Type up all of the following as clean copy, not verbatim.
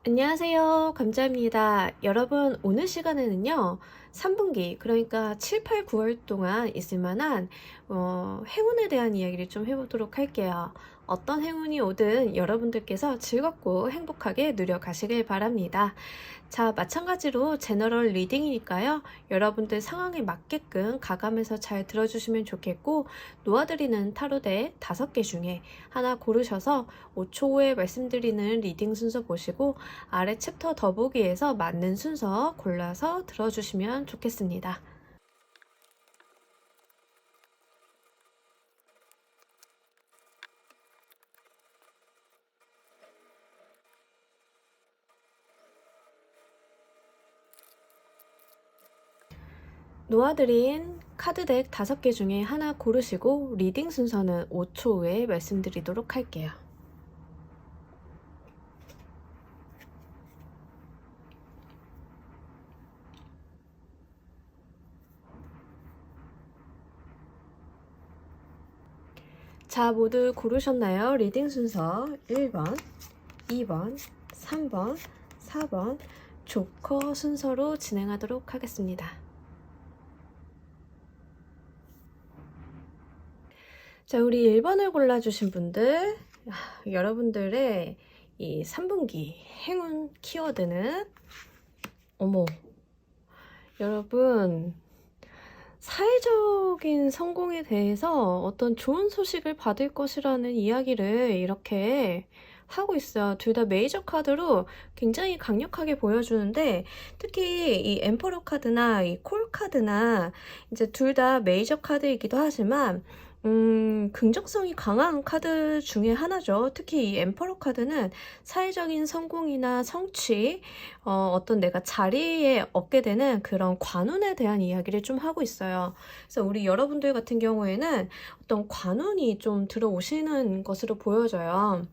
안녕하세요. 감자입니다. 여러분, 오늘 시간에는요, 3분기, 그러니까 7, 8, 9월 동안 있을 만한 행운에 대한 이야기를 좀 해보도록 할게요. 어떤 행운이 오든 여러분들께서 즐겁고 행복하게 누려가시길 바랍니다. 자, 마찬가지로 제너럴 리딩이니까요. 여러분들 상황에 맞게끔 가감해서 잘 들어주시면 좋겠고, 놓아드리는 타로덱 5개 중에 하나 고르셔서 5초 후에 말씀드리는 리딩 순서 보시고 아래 챕터 더보기에서 맞는 순서 골라서 들어주시면 좋겠습니다. 놓아드린 카드덱 5개 중에 하나 고르시고 리딩 순서는 5초 후에 말씀드리도록 할게요. 자, 모두 고르셨나요? 리딩 순서 1번, 2번, 3번, 4번 조커 순서로 진행하도록 하겠습니다. 자, 우리 1번을 골라주신 분들, 여러분들의 이 3분기 행운 키워드는 어머, 여러분 사회적인 성공에 대해서 어떤 좋은 소식을 받을 것이라는 이야기를 이렇게 하고 있어요. 둘 다 메이저 카드로 굉장히 강력하게 보여주는데, 특히 이 엠퍼러 카드나 이 콜 카드나 이제 둘 다 메이저 카드이기도 하지만 긍정성이 강한 카드 중에 하나죠. 특히 이 엠퍼러 카드는 사회적인 성공이나 성취, 어떤 내가 자리에 얻게 되는 그런 관운에 대한 이야기를 좀 하고 있어요. 그래서 우리 여러분들 같은 경우에는 어떤 관운이 좀 들어오시는 것으로 보여져요.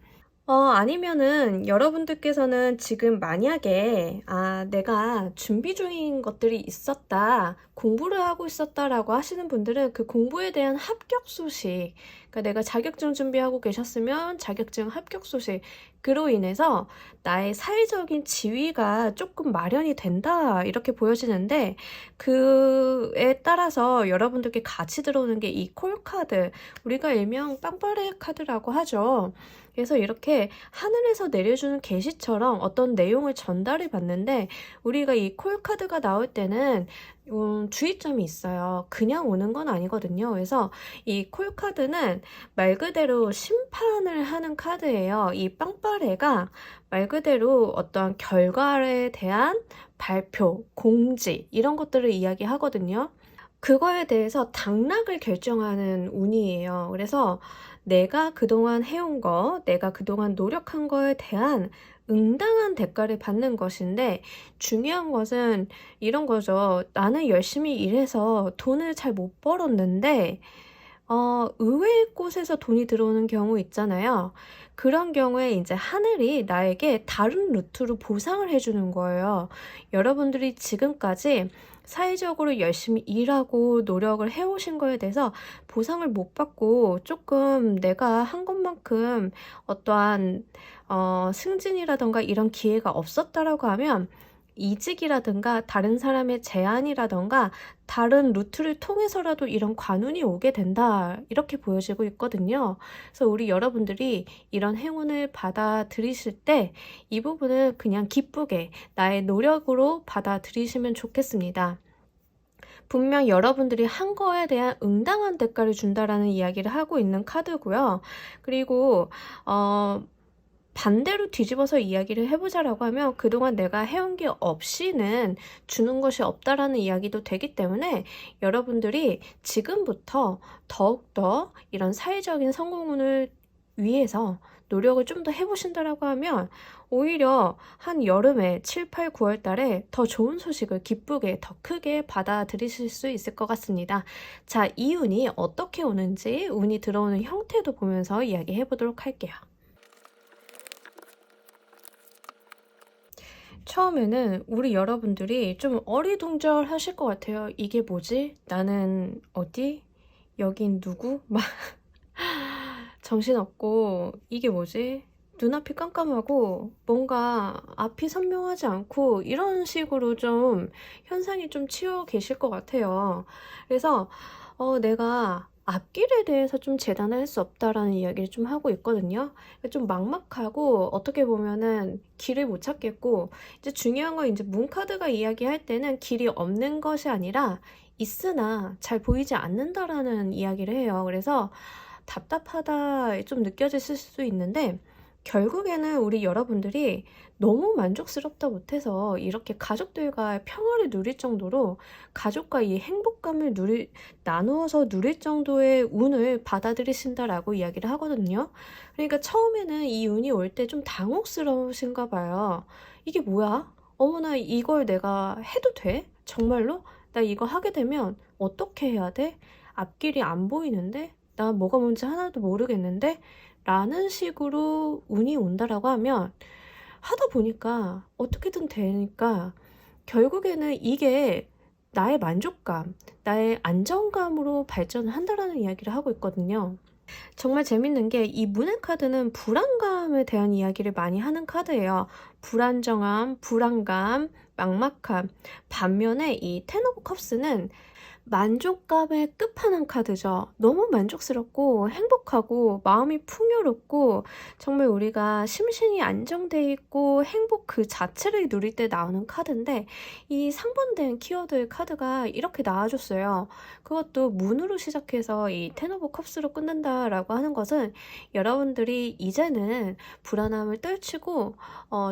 아니면은 여러분들께서는 지금 만약에 내가 준비 중인 것들이 있었다, 공부를 하고 있었다라고 하시는 분들은 그 공부에 대한 합격 소식, 그러니까 내가 자격증 준비하고 계셨으면 자격증 합격 소식, 그로 인해서 나의 사회적인 지위가 조금 마련이 된다, 이렇게 보여지는데, 그에 따라서 여러분들께 같이 들어오는 게 이 콜 카드, 우리가 일명 빵빠레 카드라고 하죠. 그래서 이렇게 하늘에서 내려주는 계시처럼 어떤 내용을 전달해 봤는데, 우리가 이 콜 카드가 나올 때는 주의점이 있어요. 그냥 오는 건 아니거든요. 그래서 이 콜 카드는 말 그대로 심판을 하는 카드예요. 이 빵빠레가 말 그대로 어떤 결과에 대한 발표, 공지 이런 것들을 이야기하거든요. 그거에 대해서 당락을 결정하는 운이에요. 그래서 내가 그동안 해온 거, 내가 그동안 노력한 거에 대한 응당한 대가를 받는 것인데, 중요한 것은 이런 거죠. 나는 열심히 일해서 돈을 잘 못 벌었는데 의외의 곳에서 돈이 들어오는 경우 있잖아요. 그런 경우에 이제 하늘이 나에게 다른 루트로 보상을 해주는 거예요. 여러분들이 지금까지 사회적으로 열심히 일하고 노력을 해오신 거에 대해서 보상을 못 받고 조금 내가 한 것만큼 어떠한 승진이라던가 이런 기회가 없었다라고 하면, 이직이라든가 다른 사람의 제안이라던가 다른 루트를 통해서라도 이런 관운이 오게 된다, 이렇게 보여지고 있거든요. 그래서 우리 여러분들이 이런 행운을 받아들이실 때 이 부분은 그냥 기쁘게 나의 노력으로 받아들이시면 좋겠습니다. 분명 여러분들이 한 거에 대한 응당한 대가를 준다라는 이야기를 하고 있는 카드고요. 그리고 반대로 뒤집어서 이야기를 해보자라고 하면, 그동안 내가 해온 게 없이는 주는 것이 없다라는 이야기도 되기 때문에, 여러분들이 지금부터 더욱더 이런 사회적인 성공을 위해서 노력을 좀 더 해보신다라고 하면, 오히려 한 여름에 7, 8, 9월 달에 더 좋은 소식을 기쁘게 더 크게 받아들이실 수 있을 것 같습니다. 자, 이 운이 어떻게 오는지 운이 들어오는 형태도 보면서 이야기해 보도록 할게요. 처음에는 우리 여러분들이 좀 어리둥절 하실 것 같아요. 이게 뭐지? 나는 어디? 여긴 누구? 막 정신없고, 이게 뭐지? 눈앞이 깜깜하고 뭔가 앞이 선명하지 않고 이런 식으로 좀 현상이 좀 치여 계실 것 같아요. 그래서 내가 앞길에 대해서 좀 재단을 할 수 없다라는 이야기를 좀 하고 있거든요. 좀 막막하고 어떻게 보면은 길을 못 찾겠고, 이제 중요한 건 이제 문카드가 이야기할 때는 길이 없는 것이 아니라 있으나 잘 보이지 않는다라는 이야기를 해요. 그래서 답답하다 좀 느껴지실 수 있는데, 결국에는 우리 여러분들이 너무 만족스럽다 못해서 이렇게 가족들과 평화를 누릴 정도로, 가족과 이 행복감을 나누어서 누릴 정도의 운을 받아들이신다라고 이야기를 하거든요. 그러니까 처음에는 이 운이 올 때 좀 당혹스러우신가 봐요. 이게 뭐야? 어머나, 이걸 내가 해도 돼? 정말로? 나 이거 하게 되면 어떻게 해야 돼? 앞길이 안 보이는데? 나 뭐가 뭔지 하나도 모르겠는데? 라는 식으로 운이 온다라고 하면, 하다 보니까 어떻게든 되니까 결국에는 이게 나의 만족감, 나의 안정감으로 발전을 한다라는 이야기를 하고 있거든요. 정말 재밌는 게, 이 문의 카드는 불안감에 대한 이야기를 많이 하는 카드예요. 불안정함, 불안감, 막막함. 반면에 이 텐 오브 컵스는 만족감의 끝판왕 카드죠. 너무 만족스럽고 행복하고 마음이 풍요롭고, 정말 우리가 심신이 안정돼 있고 행복 그 자체를 누릴 때 나오는 카드인데, 이 상반된 키워드 카드가 이렇게 나와줬어요. 그것도 문으로 시작해서 이 텐 오브 컵스로 끝난다라고 하는 것은, 여러분들이 이제는 불안함을 떨치고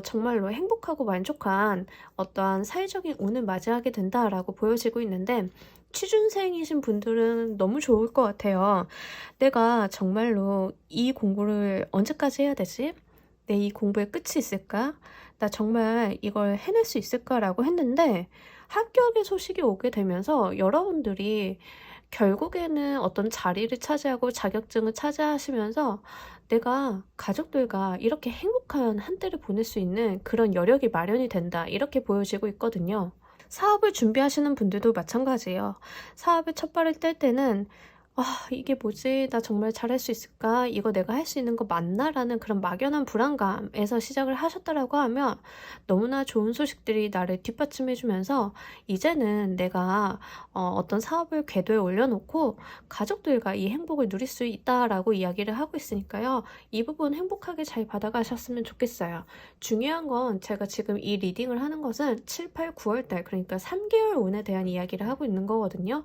정말로 행복하고 만족한 어떠한 사회적인 운을 맞이하게 된다라고 보여지고 있는데, 취준생이신 분들은 너무 좋을 것 같아요. 내가 정말로 이 공부를 언제까지 해야 되지? 내 이 공부의 끝이 있을까? 나 정말 이걸 해낼 수 있을까라고 했는데, 합격의 소식이 오게 되면서 여러분들이 결국에는 어떤 자리를 차지하고 자격증을 차지하시면서 내가 가족들과 이렇게 행복한 한때를 보낼 수 있는 그런 여력이 마련이 된다, 이렇게 보여지고 있거든요. 사업을 준비하시는 분들도 마찬가지예요. 사업의 첫 발을 뗄 때는 이게 뭐지? 나 정말 잘할 수 있을까? 이거 내가 할 수 있는 거 맞나? 라는 그런 막연한 불안감에서 시작을 하셨다라고 하면, 너무나 좋은 소식들이 나를 뒷받침해 주면서 이제는 내가 어떤 사업을 궤도에 올려놓고 가족들과 이 행복을 누릴 수 있다라고 이야기를 하고 있으니까요. 이 부분 행복하게 잘 받아가셨으면 좋겠어요. 중요한 건, 제가 지금 이 리딩을 하는 것은 7, 8, 9월 달, 그러니까 3개월 운에 대한 이야기를 하고 있는 거거든요.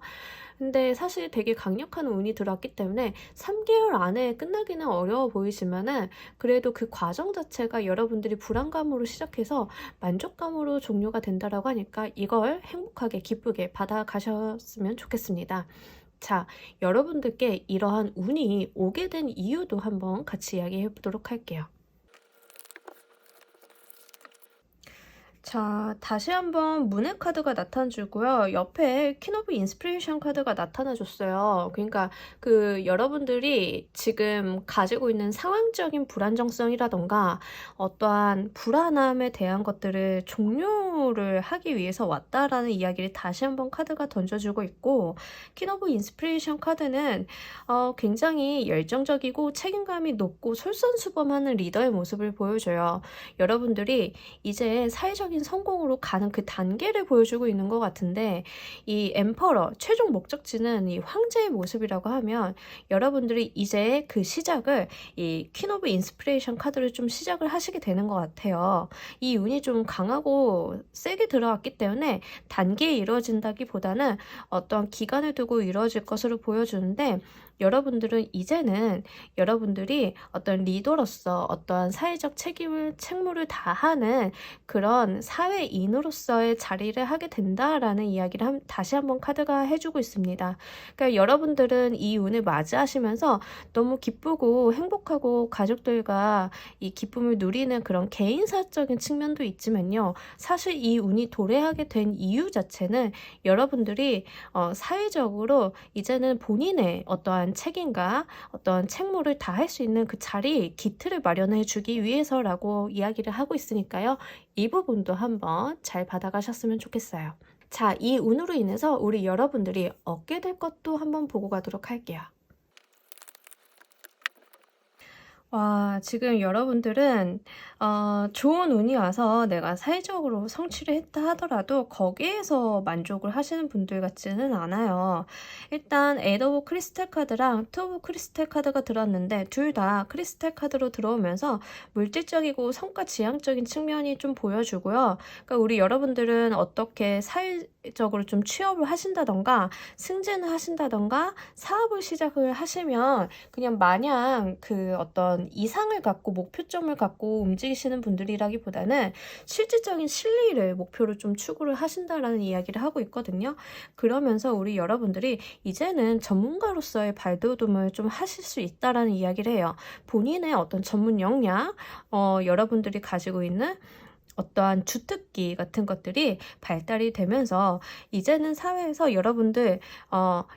근데 사실 되게 강력한 운이 들어왔기 때문에 3개월 안에 끝나기는 어려워 보이지만은, 그래도 그 과정 자체가 여러분들이 불안감으로 시작해서 만족감으로 종료가 된다라고 하니까 이걸 행복하게 기쁘게 받아가셨으면 좋겠습니다. 자, 여러분들께 이러한 운이 오게 된 이유도 한번 같이 이야기해 보도록 할게요. 자, 다시 한번 문의 카드가 나타나주고요. 옆에 퀸 오브 인스피레이션 카드가 나타나줬어요. 그러니까 여러분들이 지금 가지고 있는 상황적인 불안정성이라던가 어떠한 불안함에 대한 것들을 종료를 하기 위해서 왔다라는 이야기를 다시 한번 카드가 던져주고 있고, 퀸 오브 인스피레이션 카드는 굉장히 열정적이고 책임감이 높고 솔선수범하는 리더의 모습을 보여줘요. 여러분들이 이제 사회적인 성공으로 가는 그 단계를 보여주고 있는 것 같은데, 이 엠퍼러 최종 목적지는 이 황제의 모습이라고 하면, 여러분들이 이제 그 시작을 이 퀸 오브 인스피레이션 카드를 좀 시작을 하시게 되는 것 같아요. 이 운이 좀 강하고 세게 들어왔기 때문에 단계에 이루어진다기보다는 어떠한 기간을 두고 이루어질 것으로 보여주는데, 여러분들은 이제는 여러분들이 어떤 리더로서 어떠한 사회적 책무를 다하는 그런 사회인으로서의 자리를 하게 된다라는 이야기를 다시 한번 카드가 해주고 있습니다. 그러니까 여러분들은 이 운을 맞이하시면서 너무 기쁘고 행복하고 가족들과 이 기쁨을 누리는 그런 개인사적인 측면도 있지만요. 사실 이 운이 도래하게 된 이유 자체는 여러분들이 사회적으로 이제는 본인의 어떠한 책임과 어떤 책무를 다할 수 있는 그 자리, 기틀을 마련해 주기 위해서라고 이야기를 하고 있으니까요. 이 부분도 한번 잘 받아가셨으면 좋겠어요. 자, 이 운으로 인해서 우리 여러분들이 얻게 될 것도 한번 보고 가도록 할게요. 와, 지금 여러분들은 좋은 운이 와서 내가 사회적으로 성취를 했다 하더라도 거기에서 만족을 하시는 분들 같지는 않아요. 일단 에이드 오브 크리스탈 카드랑 투 오브 크리스탈 카드가 들었는데 둘 다 크리스탈 카드로 들어오면서 물질적이고 성과 지향적인 측면이 좀 보여주고요. 그러니까 우리 여러분들은 어떻게 사회적으로 좀 취업을 하신다던가 승진을 하신다던가 사업을 시작을 하시면 그냥 마냥 그 어떤 이상을 갖고 목표점을 갖고 움직이시는 분들이라기보다는 실질적인 실리를 목표로 좀 추구를 하신다라는 이야기를 하고 있거든요. 그러면서 우리 여러분들이 이제는 전문가로서의 발돋움을 좀 하실 수 있다라는 이야기를 해요. 본인의 어떤 전문 역량, 여러분들이 가지고 있는 어떠한 주특기 같은 것들이 발달이 되면서 이제는 사회에서 여러분들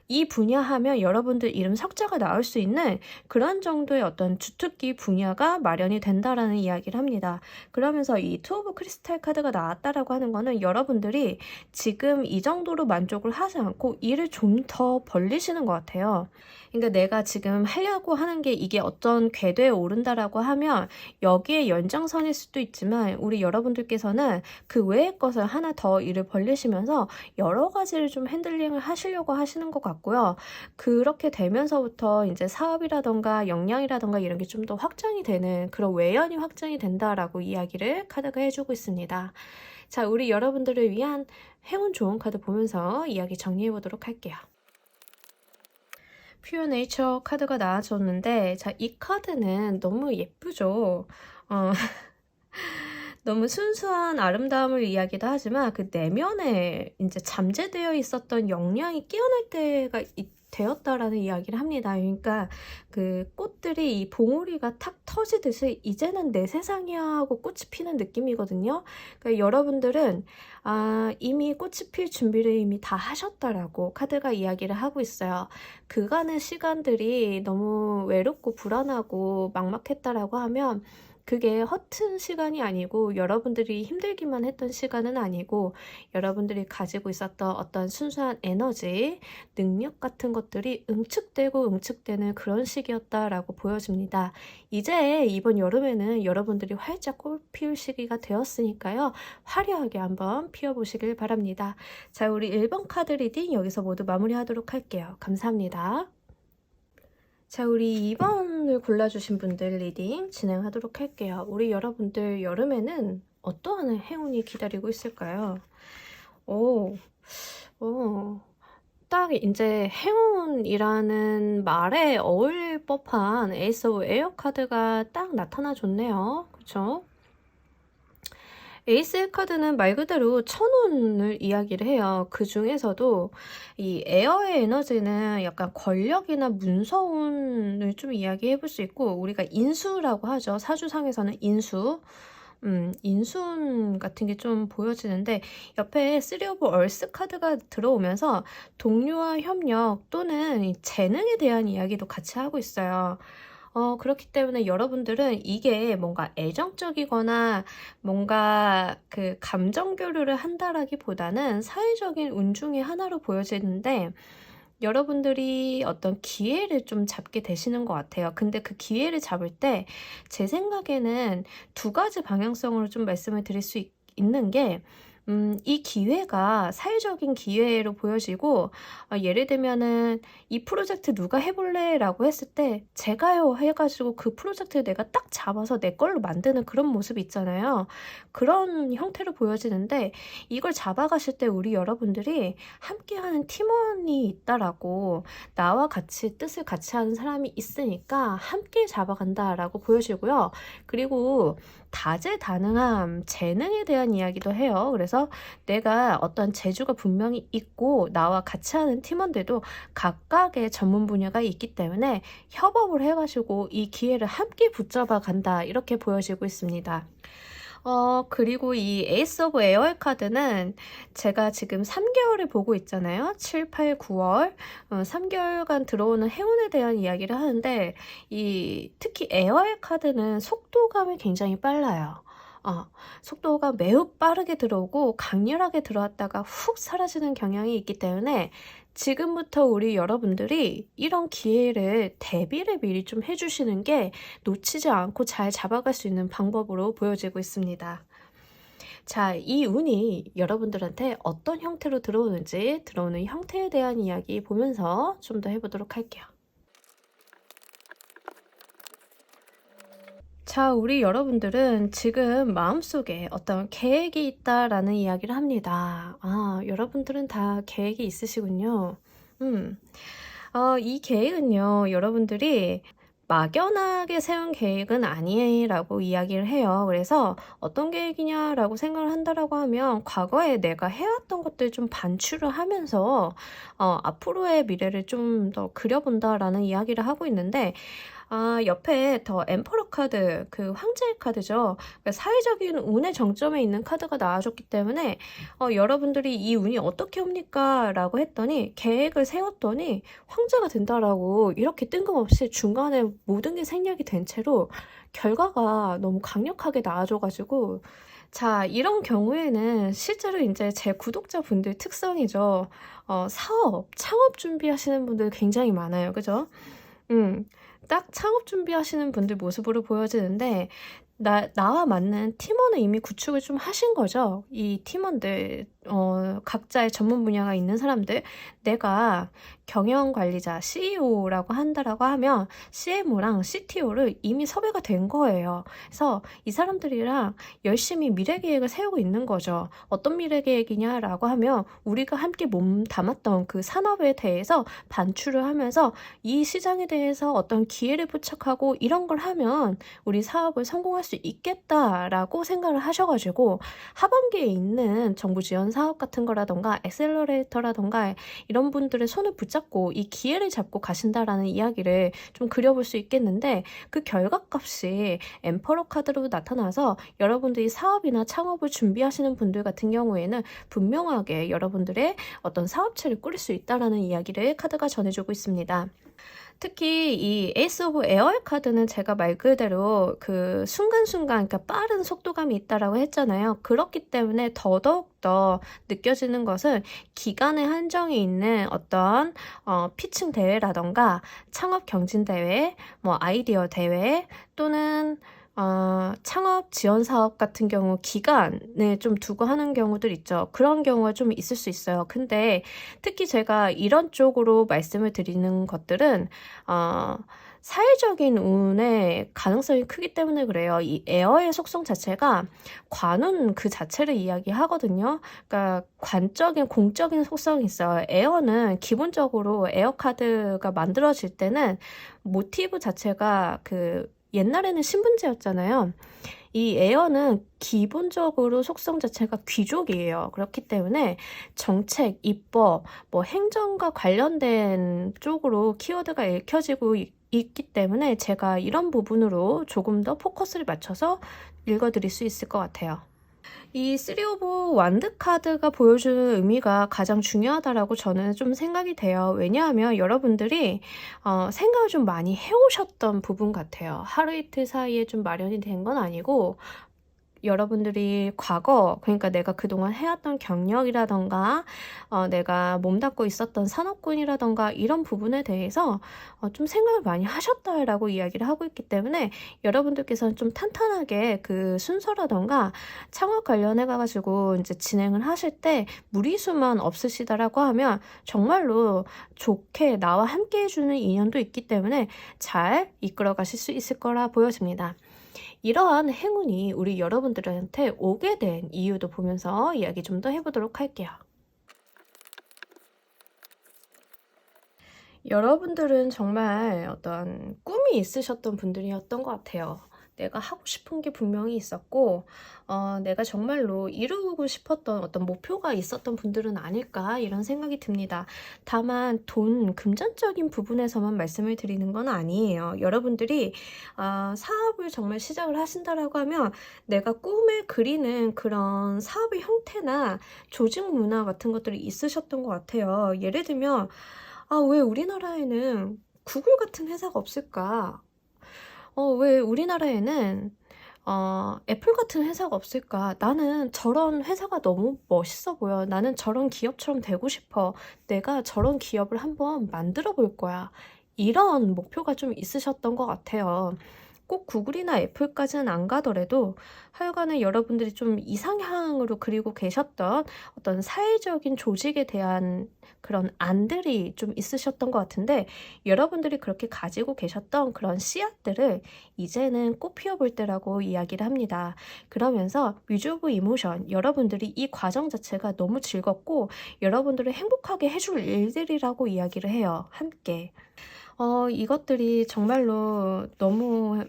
이 분야 하면 여러분들 이름 석자가 나올 수 있는 그런 정도의 어떤 주특기 분야가 마련이 된다라는 이야기를 합니다. 그러면서 이 투 오브 크리스탈 카드가 나왔다라고 하는 거는 여러분들이 지금 이 정도로 만족을 하지 않고 일을 좀 더 벌리시는 것 같아요. 그러니까 내가 지금 하려고 하는 게 이게 어떤 궤도에 오른다라고 하면 여기에 연장선일 수도 있지만 우리 여러분들께서는 그 외의 것을 하나 더 일을 벌리시면서 여러 가지를 좀 핸들링을 하시려고 하시는 것 같고요. 그렇게 되면서부터 이제 사업이라던가 역량이라던가 이런 게 좀 더 확장이 되는 그런 외연이 확장이 된다라고 이야기를 카드가 해주고 있습니다. 자, 우리 여러분들을 위한 행운 좋은 카드 보면서 이야기 정리해 보도록 할게요. 퓨어 네이처 카드가 나와줬는데, 자, 이 카드는 너무 예쁘죠? 너무 순수한 아름다움을 이야기도 하지만 그 내면에 이제 잠재되어 있었던 역량이 깨어날 때가 되었다라는 이야기를 합니다. 그러니까 그 꽃들이 이 봉우리가 탁 터지듯이 이제는 내 세상이야 하고 꽃이 피는 느낌이거든요. 그러니까 여러분들은 이미 꽃이 필 준비를 이미 다 하셨다라고 카드가 이야기를 하고 있어요. 그간의 시간들이 너무 외롭고 불안하고 막막했다라고 하면 그게 허튼 시간이 아니고 여러분들이 힘들기만 했던 시간은 아니고 여러분들이 가지고 있었던 어떤 순수한 에너지, 능력 같은 것들이 응축되는 그런 시기였다라고 보여집니다. 이제 이번 여름에는 여러분들이 활짝 꽃 피울 시기가 되었으니까요. 화려하게 한번 피워보시길 바랍니다. 자, 우리 1번 카드 리딩 여기서 모두 마무리하도록 할게요. 감사합니다. 자, 우리 2번을 골라주신 분들 리딩 진행하도록 할게요. 우리 여러분들 여름에는 어떠한 행운이 기다리고 있을까요? 딱 이제 행운이라는 말에 어울릴 법한 에이스 오브 에어 카드가 딱 나타나줬네요. 그쵸? 에이스 카드는 말 그대로 천운을 이야기를 해요. 그 중에서도 이 에어의 에너지는 약간 권력이나 문서운을 좀 이야기해 볼 수 있고, 우리가 인수라고 하죠. 사주상에서는 인수. 인수운 같은 게 좀 보여지는데, 옆에 쓰리 오브 얼스 카드가 들어오면서 동료와 협력 또는 이 재능에 대한 이야기도 같이 하고 있어요. 그렇기 때문에 여러분들은 이게 뭔가 애정적이거나 뭔가 그 감정 교류를 한다라기보다는 사회적인 운 중에 하나로 보여지는데, 여러분들이 어떤 기회를 좀 잡게 되시는 것 같아요. 근데 그 기회를 잡을 때 제 생각에는 두 가지 방향성으로 좀 말씀을 드릴 수 있는 게, 이 기회가 사회적인 기회로 보여지고, 예를 들면은 이 프로젝트 누가 해볼래? 라고 했을 때 제가요 해가지고 그 프로젝트를 내가 딱 잡아서 내 걸로 만드는 그런 모습이 있잖아요. 그런 형태로 보여지는데, 이걸 잡아가실 때 우리 여러분들이 함께하는 팀원이 있다라고, 나와 같이 뜻을 같이 하는 사람이 있으니까 함께 잡아간다라고 보여지고요. 그리고 다재다능함, 재능에 대한 이야기도 해요. 그래서 내가 어떤 재주가 분명히 있고 나와 같이 하는 팀원들도 각각의 전문 분야가 있기 때문에 협업을 해가지고 이 기회를 함께 붙잡아 간다, 이렇게 보여지고 있습니다. 그리고 이 에이스 오브 에어의 카드는 제가 지금 3개월을 보고 있잖아요. 7, 8, 9월. 3개월간 들어오는 행운에 대한 이야기를 하는데, 특히 에어의 카드는 속도감이 굉장히 빨라요. 어, 속도가 매우 빠르게 들어오고 강렬하게 들어왔다가 훅 사라지는 경향이 있기 때문에 지금부터 우리 여러분들이 이런 기회를 대비를 미리 좀 해주시는 게 놓치지 않고 잘 잡아갈 수 있는 방법으로 보여지고 있습니다. 자, 이 운이 여러분들한테 어떤 형태로 들어오는지, 들어오는 형태에 대한 이야기 보면서 좀 더 해보도록 할게요. 자, 우리 여러분들은 지금 마음속에 어떤 계획이 있다라는 이야기를 합니다. 아, 여러분들은 다 계획이 있으시군요. 이 계획은요, 여러분들이 막연하게 세운 계획은 아니라고 이야기를 해요. 그래서 어떤 계획이냐라고 생각을 한다라고 하면 과거에 내가 해왔던 것들 좀 반추를 하면서 앞으로의 미래를 좀 더 그려본다라는 이야기를 하고 있는데, 옆에 더 엠퍼러 카드, 그 황제의 카드죠. 그러니까 사회적인 운의 정점에 있는 카드가 나와줬기 때문에 여러분들이 이 운이 어떻게 옵니까? 라고 했더니 계획을 세웠더니 황제가 된다라고 이렇게 뜬금없이 중간에 모든 게 생략이 된 채로 결과가 너무 강력하게 나와줘가지고, 자, 이런 경우에는 실제로 이제 제 구독자분들 특성이죠. 사업, 창업 준비하시는 분들 굉장히 많아요. 그죠? 딱 창업 준비하시는 분들 모습으로 보여지는데, 나와 맞는 팀원을 이미 구축을 좀 하신 거죠. 이 팀원들, 각자의 전문 분야가 있는 사람들, 내가 경영관리자, CEO라고 한다라고 하면 CMO랑 CTO를 이미 섭외가 된 거예요. 그래서 이 사람들이랑 열심히 미래 계획을 세우고 있는 거죠. 어떤 미래 계획이냐라고 하면 우리가 함께 몸 담았던 그 산업에 대해서 반출을 하면서 이 시장에 대해서 어떤 기회를 포착하고 이런 걸 하면 우리 사업을 성공할 수 있겠다라고 생각을 하셔가지고 하반기에 있는 정부 지원 사업 같은 거라던가 엑셀러레이터라던가 이런 분들의 손을 붙잡고 이 기회를 잡고 가신다라는 이야기를 좀 그려볼 수 있겠는데, 그 결과값이 엠퍼러 카드로 나타나서 여러분들이 사업이나 창업을 준비하시는 분들 같은 경우에는 분명하게 여러분들의 어떤 사업체를 꾸릴 수 있다라는 이야기를 카드가 전해주고 있습니다. 특히 이 에이스 오브 에어의 카드는 제가 말 그대로 그 순간순간, 그러니까 빠른 속도감이 있다라고 했잖아요. 그렇기 때문에 더더욱더 느껴지는 것은 기간의 한정이 있는 어떤 피칭 대회라던가 창업 경진 대회, 뭐 아이디어 대회, 또는 창업 지원 사업 같은 경우 기간을 좀 두고 하는 경우들 있죠. 그런 경우가 좀 있을 수 있어요. 근데 특히 제가 이런 쪽으로 말씀을 드리는 것들은 사회적인 운의 가능성이 크기 때문에 그래요. 이 에어의 속성 자체가 관운 그 자체를 이야기하거든요. 그러니까 관적인 공적인 속성이 있어요. 에어는 기본적으로 에어 카드가 만들어질 때는 모티브 자체가 그 옛날에는 신분제였잖아요. 이 에어는 기본적으로 속성 자체가 귀족이에요. 그렇기 때문에 정책, 입법, 뭐 행정과 관련된 쪽으로 키워드가 읽혀지고 있기 때문에 제가 이런 부분으로 조금 더 포커스를 맞춰서 읽어드릴 수 있을 것 같아요. 이 3 오브 완드 카드가 보여주는 의미가 가장 중요하다라고 저는 좀 생각이 돼요. 왜냐하면 여러분들이 생각을 좀 많이 해오셨던 부분 같아요. 하루 이틀 사이에 좀 마련이 된 건 아니고, 여러분들이 과거, 그러니까 내가 그동안 해왔던 경력이라던가 내가 몸담고 있었던 산업군이라던가 이런 부분에 대해서 좀 생각을 많이 하셨다라고 이야기를 하고 있기 때문에 여러분들께서는 좀 탄탄하게 그 순서라던가 창업 관련해 가지고 이제 진행을 하실 때 무리수만 없으시다라고 하면 정말로 좋게 나와 함께 해주는 인연도 있기 때문에 잘 이끌어 가실 수 있을 거라 보여집니다. 이러한 행운이 우리 여러분들한테 오게 된 이유도 보면서 이야기 좀 더 해보도록 할게요. 여러분들은 정말 어떤 꿈이 있으셨던 분들이었던 것 같아요. 내가 하고 싶은 게 분명히 있었고, 내가 정말로 이루고 싶었던 어떤 목표가 있었던 분들은 아닐까 이런 생각이 듭니다. 다만 돈, 금전적인 부분에서만 말씀을 드리는 건 아니에요. 여러분들이 사업을 정말 시작을 하신다라고 하면 내가 꿈을 그리는 그런 사업의 형태나 조직 문화 같은 것들이 있으셨던 것 같아요. 예를 들면 왜 우리나라에는 구글 같은 회사가 없을까? 왜 우리나라에는 애플 같은 회사가 없을까? 나는 저런 회사가 너무 멋있어 보여. 나는 저런 기업처럼 되고 싶어. 내가 저런 기업을 한번 만들어 볼 거야. 이런 목표가 좀 있으셨던 것 같아요. 꼭 구글이나 애플까지는 안 가더라도 하여간에 여러분들이 좀 이상향으로 그리고 계셨던 어떤 사회적인 조직에 대한 그런 안들이 좀 있으셨던 것 같은데, 여러분들이 그렇게 가지고 계셨던 그런 씨앗들을 이제는 꽃 피워볼 때라고 이야기를 합니다. 그러면서 뮤즈 오브 이모션, 여러분들이 이 과정 자체가 너무 즐겁고 여러분들을 행복하게 해줄 일들이라고 이야기를 해요. 함께. 이것들이 정말로 너무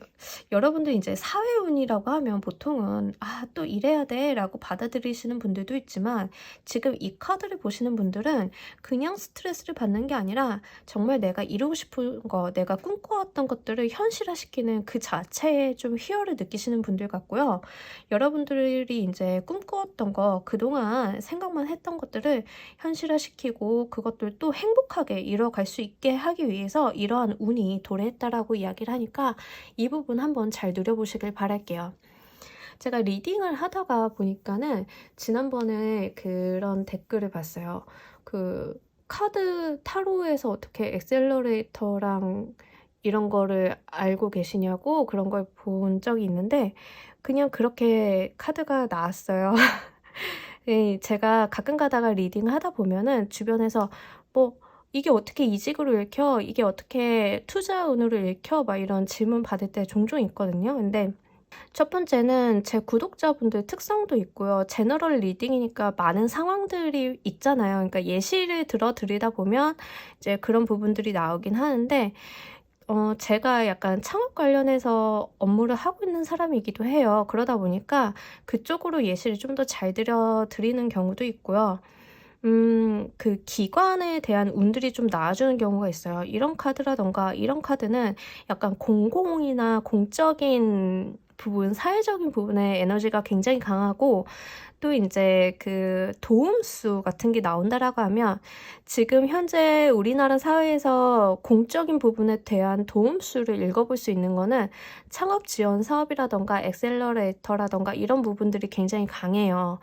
여러분들 이제 사회운이라고 하면 보통은 '아 또 이래야 돼.'라고 받아들이시는 분들도 있지만, 지금 이 카드를 보시는 분들은 그냥 스트레스를 받는 게 아니라 정말 내가 이루고 싶은 거, 내가 꿈꿔왔던 것들을 현실화시키는 그 자체에 좀 희열을 느끼시는 분들 같고요. 여러분들이 이제 꿈꿔왔던 거, 그동안 생각만 했던 것들을 현실화시키고 그것들 또 행복하게 이뤄갈 수 있게 하기 위해서 이러한 운이 도래했다라고 이야기를 하니까 이 부분 한번 잘 누려보시길 바랄게요. 제가 리딩을 하다가 보니까는 지난번에 그런 댓글을 봤어요. 그 카드 타로에서 어떻게 엑셀러레이터랑 이런 거를 알고 계시냐고 그런 걸 본 적이 있는데, 그냥 그렇게 카드가 나왔어요. 예, 제가 가끔 가다가 리딩을 하다 보면은 주변에서 뭐 "이게 어떻게 이직으로 읽혀? 이게 어떻게 투자 운으로 읽혀?" 막 이런 질문 받을 때 종종 있거든요. 근데 첫 번째는 제 구독자분들 특성도 있고요. 제너럴 리딩이니까 많은 상황들이 있잖아요. 그러니까 예시를 들어 드리다 보면 이제 그런 부분들이 나오긴 하는데, 제가 약간 창업 관련해서 업무를 하고 있는 사람이기도 해요. 그러다 보니까 그쪽으로 예시를 좀 더 잘 들여 드리는 경우도 있고요. 그 기관에 대한 운들이 좀 나아주는 경우가 있어요. 이런 카드라든가 이런 카드는 약간 공공이나 공적인 부분, 사회적인 부분의 에너지가 굉장히 강하고, 또 인제 그 도움수 같은 게 나온다라고 하면 지금 현재 우리나라 사회에서 공적인 부분에 대한 도움수를 읽어볼 수 있는 거는 창업 지원 사업이라든가 엑셀러레이터라든가 이런 부분들이 굉장히 강해요.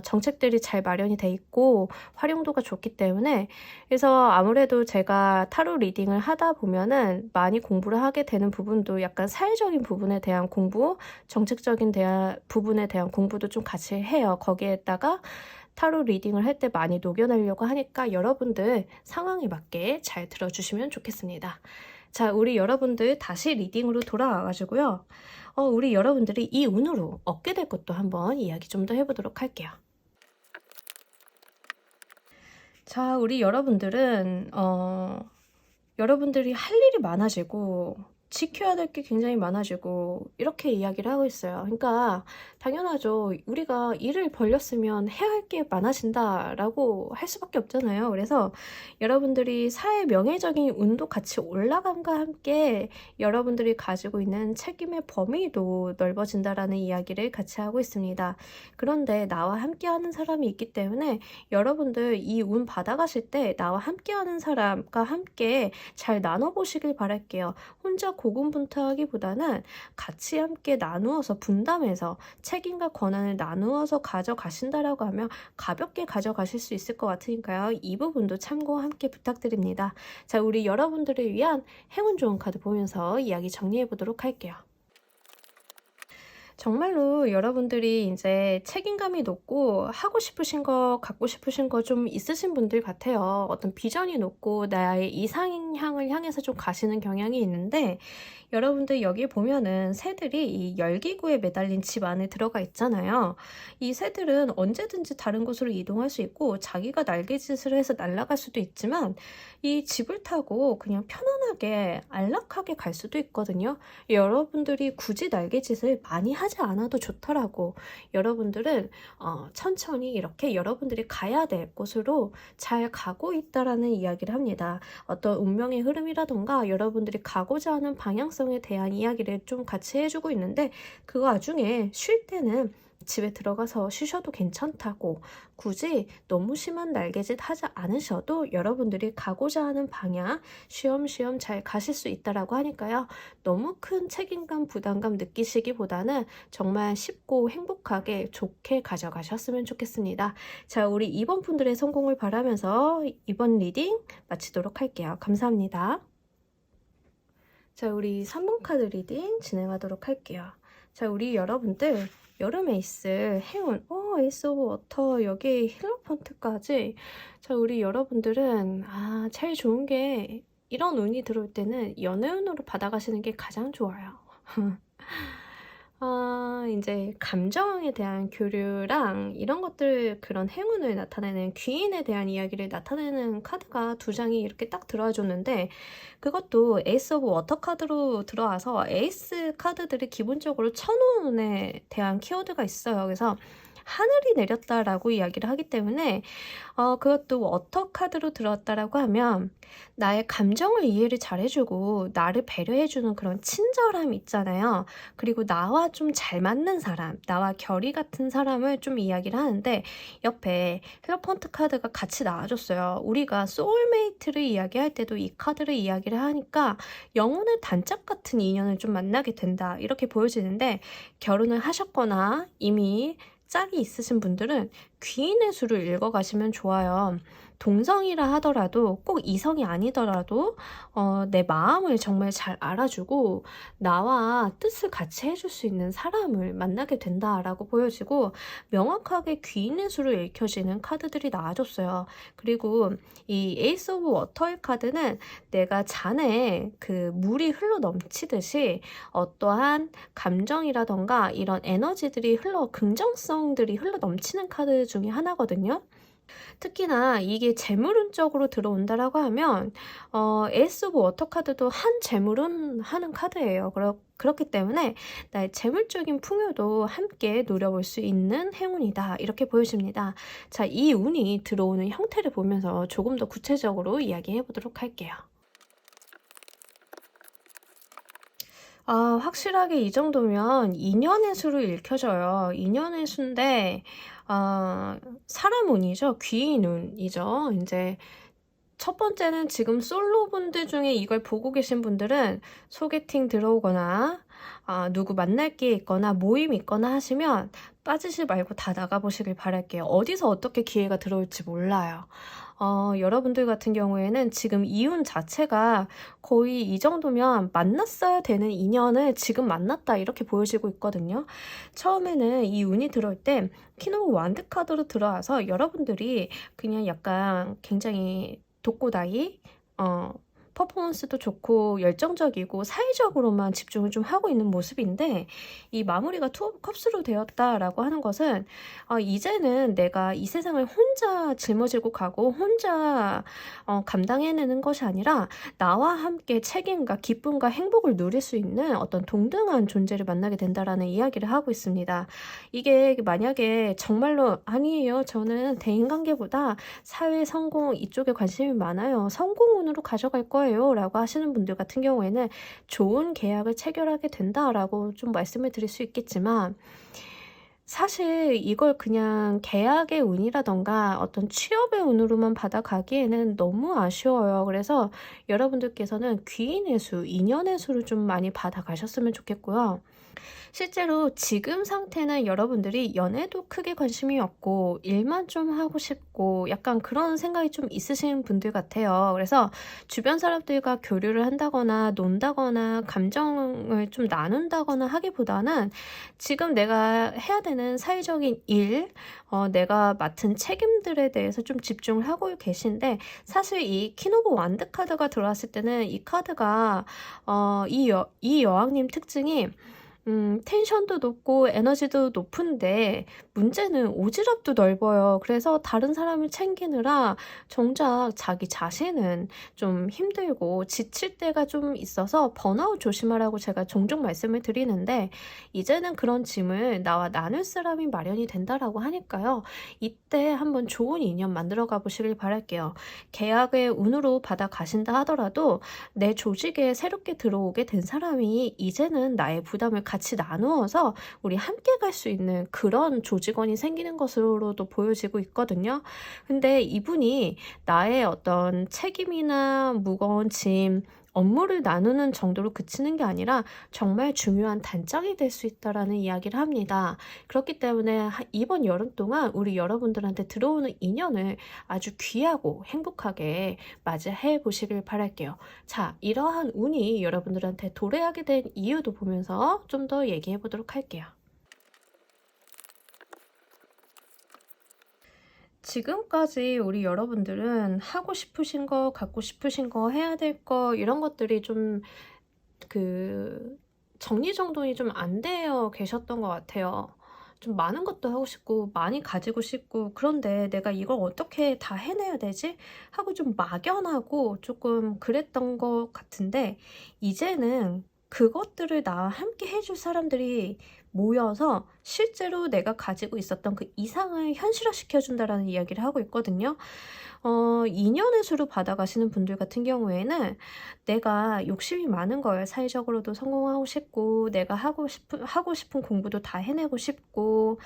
정책들이 잘 마련이 돼 있고 활용도가 좋기 때문에, 그래서 아무래도 제가 타로 리딩을 하다 보면은 많이 공부를 하게 되는 부분도 약간 사회적인 부분에 대한 공부, 정책적인 부분에 대한 공부도 좀 같이 해요. 거기에다가 타로 리딩을 할 때 많이 녹여내려고 하니까 여러분들 상황에 맞게 잘 들어주시면 좋겠습니다. 자, 우리 여러분들 다시 리딩으로 돌아와 가지고요. 우리 여러분들이 이 운으로 얻게 될 것도 한번 이야기 좀 더 해보도록 할게요. 자, 우리 여러분들은 여러분들이 할 일이 많아지고 지켜야 될 게 굉장히 많아지고 이렇게 이야기를 하고 있어요. 그러니까 당연하죠. 우리가 일을 벌렸으면 해야 할 게 많아진다라고 할 수밖에 없잖아요. 그래서 여러분들이 사회 명예적인 운도 같이 올라감과 함께 여러분들이 가지고 있는 책임의 범위도 넓어진다라는 이야기를 같이 하고 있습니다. 그런데 나와 함께하는 사람이 있기 때문에 여러분들 이 운 받아가실 때 나와 함께하는 사람과 함께 잘 나눠보시길 바랄게요. 혼자 고군분투하기보다는 같이 함께 나누어서 분담해서 책임과 권한을 나누어서 가져가신다라고 하면 가볍게 가져가실 수 있을 것 같으니까요. 이 부분도 참고 함께 부탁드립니다. 자, 우리 여러분들을 위한 행운 좋은 카드 보면서 이야기 정리해 보도록 할게요. 정말로 여러분들이 이제 책임감이 높고 하고 싶으신 거, 갖고 싶으신 거 좀 있으신 분들 같아요. 어떤 비전이 높고 나의 이상향을 향해서 좀 가시는 경향이 있는데, 여러분들 여기 보면은 새들이 이 열기구에 매달린 집 안에 들어가 있잖아요. 이 새들은 언제든지 다른 곳으로 이동할 수 있고 자기가 날개짓을 해서 날아갈 수도 있지만, 이 집을 타고 그냥 편안하게 안락하게 갈 수도 있거든요. 여러분들이 굳이 날개짓을 많이 하지 않아도 좋더라고. 여러분들은 천천히 이렇게 여러분들이 가야 될 곳으로 잘 가고 있다라는 이야기를 합니다. 어떤 운명의 흐름이라던가 여러분들이 가고자 하는 방향성에 대한 이야기를 좀 같이 해주고 있는데, 그 와중에 쉴 때는 집에 들어가서 쉬셔도 괜찮다고, 굳이 너무 심한 날개짓 하지 않으셔도 여러분들이 가고자 하는 방향 쉬엄쉬엄 잘 가실 수 있다라고 하니까요. 너무 큰 책임감, 부담감 느끼시기보다는 정말 쉽고 행복하게 좋게 가져가셨으면 좋겠습니다. 자, 우리 2번 분들의 성공을 바라면서 이번 리딩 마치도록 할게요. 감사합니다. 자, 우리 3번 카드 리딩 진행하도록 할게요. 자, 우리 여러분들 여름 에이스, 행운, 에이스 오브 워터, 여기 힐러펀트까지. 자, 우리 여러분들은 제일 좋은 게 이런 운이 들어올 때는 연애운으로 받아가시는 게 가장 좋아요. 이제 감정에 대한 교류랑 이런 것들, 그런 행운을 나타내는 귀인에 대한 이야기를 나타내는 카드가 2장이 이렇게 딱 들어와 줬는데, 그것도 에이스 오브 워터 카드로 들어와서 에이스 카드들이 기본적으로 천운에 대한 키워드가 있어요. 그래서 하늘이 내렸다라고 이야기를 하기 때문에 그것도 워터 카드로 들어왔다라고 하면 나의 감정을 이해를 잘해주고 나를 배려해주는 그런 친절함 있잖아요. 그리고 나와 좀 잘 맞는 사람, 나와 결이 같은 사람을 좀 이야기를 하는데, 옆에 힐러펀트 카드가 같이 나와줬어요. 우리가 소울메이트를 이야기할 때도 이 카드를 이야기를 하니까 영혼의 단짝 같은 인연을 좀 만나게 된다, 이렇게 보여지는데, 결혼을 하셨거나 이미 짝이 있으신 분들은 귀인의 수를 읽어가시면 좋아요. 동성이라 하더라도, 꼭 이성이 아니더라도 내 마음을 정말 잘 알아주고 나와 뜻을 같이 해줄 수 있는 사람을 만나게 된다라고 보여지고, 명확하게 귀인의 수를 읽혀지는 카드들이 나와줬어요. 그리고 이 에이스 오브 워터의 카드는 내가 잔에 그 물이 흘러 넘치듯이 어떠한 감정이라던가 이런 에너지들이 긍정성들이 흘러 넘치는 카드 중에 하나거든요. 특히나 이게 재물운 쪽으로 들어온다라고 하면 에이스 오브 워터 카드도 한 재물운 하는 카드예요. 그렇기 때문에 나의 재물적인 풍요도 함께 노려볼 수 있는 행운이다, 이렇게 보여집니다. 자, 이 운이 들어오는 형태를 보면서 조금 더 구체적으로 이야기해 보도록 할게요. 확실하게 이 정도면 인연의 수로 읽혀져요. 인연의 수인데 사람 운이죠. 귀인 운이죠. 이제 첫 번째는 지금 솔로분들 중에 이걸 보고 계신 분들은 소개팅 들어오거나 누구 만날 게 있거나 모임 있거나 하시면 빠지지 말고 다 나가보시길 바랄게요. 어디서 어떻게 기회가 들어올지 몰라요. 여러분들 같은 경우에는 지금 이운 자체가 거의 이 정도면 만났어야 되는 인연을 지금 만났다, 이렇게 보여지고 있거든요. 처음에는 이 운이 들어올 때 퀸 오브 완드 카드로 들어와서 여러분들이 그냥 약간 굉장히 독고다이, 퍼포먼스도 좋고 열정적이고 사회적으로만 집중을 좀 하고 있는 모습인데, 이 마무리가 투 오브 컵스로 되었다라고 하는 것은 이제는 내가 이 세상을 혼자 짊어지고 가고 혼자 감당해내는 것이 아니라 나와 함께 책임과 기쁨과 행복을 누릴 수 있는 어떤 동등한 존재를 만나게 된다라는 이야기를 하고 있습니다. 이게 만약에 정말로 아니에요, 저는 대인관계보다 사회 성공 이쪽에 관심이 많아요, 성공운으로 가져갈 거예요 라고 하시는 분들 같은 경우에는 좋은 계약을 체결하게 된다라고 좀 말씀을 드릴 수 있겠지만, 사실 이걸 그냥 계약의 운이라던가 어떤 취업의 운으로만 받아가기에는 너무 아쉬워요. 그래서 여러분들께서는 귀인의 수, 인연의 수를 좀 많이 받아가셨으면 좋겠고요. 실제로 지금 상태는 여러분들이 연애도 크게 관심이 없고 일만 좀 하고 싶고 약간 그런 생각이 좀 있으신 분들 같아요. 그래서 주변 사람들과 교류를 한다거나 논다거나 감정을 좀 나눈다거나 하기보다는 지금 내가 해야 되는 사회적인 일, 내가 맡은 책임들에 대해서 좀 집중을 하고 계신데, 사실 이 퀸 오브 완드 카드가 들어왔을 때는 이 카드가 이 여왕님 특징이 텐션도 높고 에너지도 높은데 문제는 오지랖도 넓어요. 그래서 다른 사람을 챙기느라 정작 자기 자신은 좀 힘들고 지칠 때가 좀 있어서 번아웃 조심하라고 제가 종종 말씀을 드리는데, 이제는 그런 짐을 나와 나눌 사람이 마련이 된다라고 하니까요. 이때 한번 좋은 인연 만들어 가보시길 바랄게요. 계약을 운으로 받아 가신다 하더라도 내 조직에 새롭게 들어오게 된 사람이 이제는 나의 부담을 같이 나누어서 우리 함께 갈 수 있는 그런 조직원이 생기는 것으로도 보여지고 있거든요. 근데 이분이 나의 어떤 책임이나 무거운 짐, 업무를 나누는 정도로 그치는 게 아니라 정말 중요한 단짝이 될 수 있다라는 이야기를 합니다. 그렇기 때문에 이번 여름 동안 우리 여러분들한테 들어오는 인연을 아주 귀하고 행복하게 맞이해 보시길 바랄게요. 자, 이러한 운이 여러분들한테 도래하게 된 이유도 보면서 좀 더 얘기해 보도록 할게요. 지금까지 우리 여러분들은 하고 싶으신 거, 갖고 싶으신 거, 해야 될 거, 이런 것들이 좀 정리정돈이 좀 안 되어 계셨던 것 같아요. 좀 많은 것도 하고 싶고, 많이 가지고 싶고, 그런데 내가 이걸 어떻게 다 해내야 되지? 하고 좀 막연하고 조금 그랬던 것 같은데, 이제는 그것들을 나와 함께 해줄 사람들이 모여서 실제로 내가 가지고 있었던 그 이상을 현실화시켜준다라는 이야기를 하고 있거든요. 인연의 수로 받아가시는 분들 같은 경우에는 내가 욕심이 많은 거예요. 사회적으로도 성공하고 싶고, 내가 하고 싶은 공부도 다 해내고 싶고,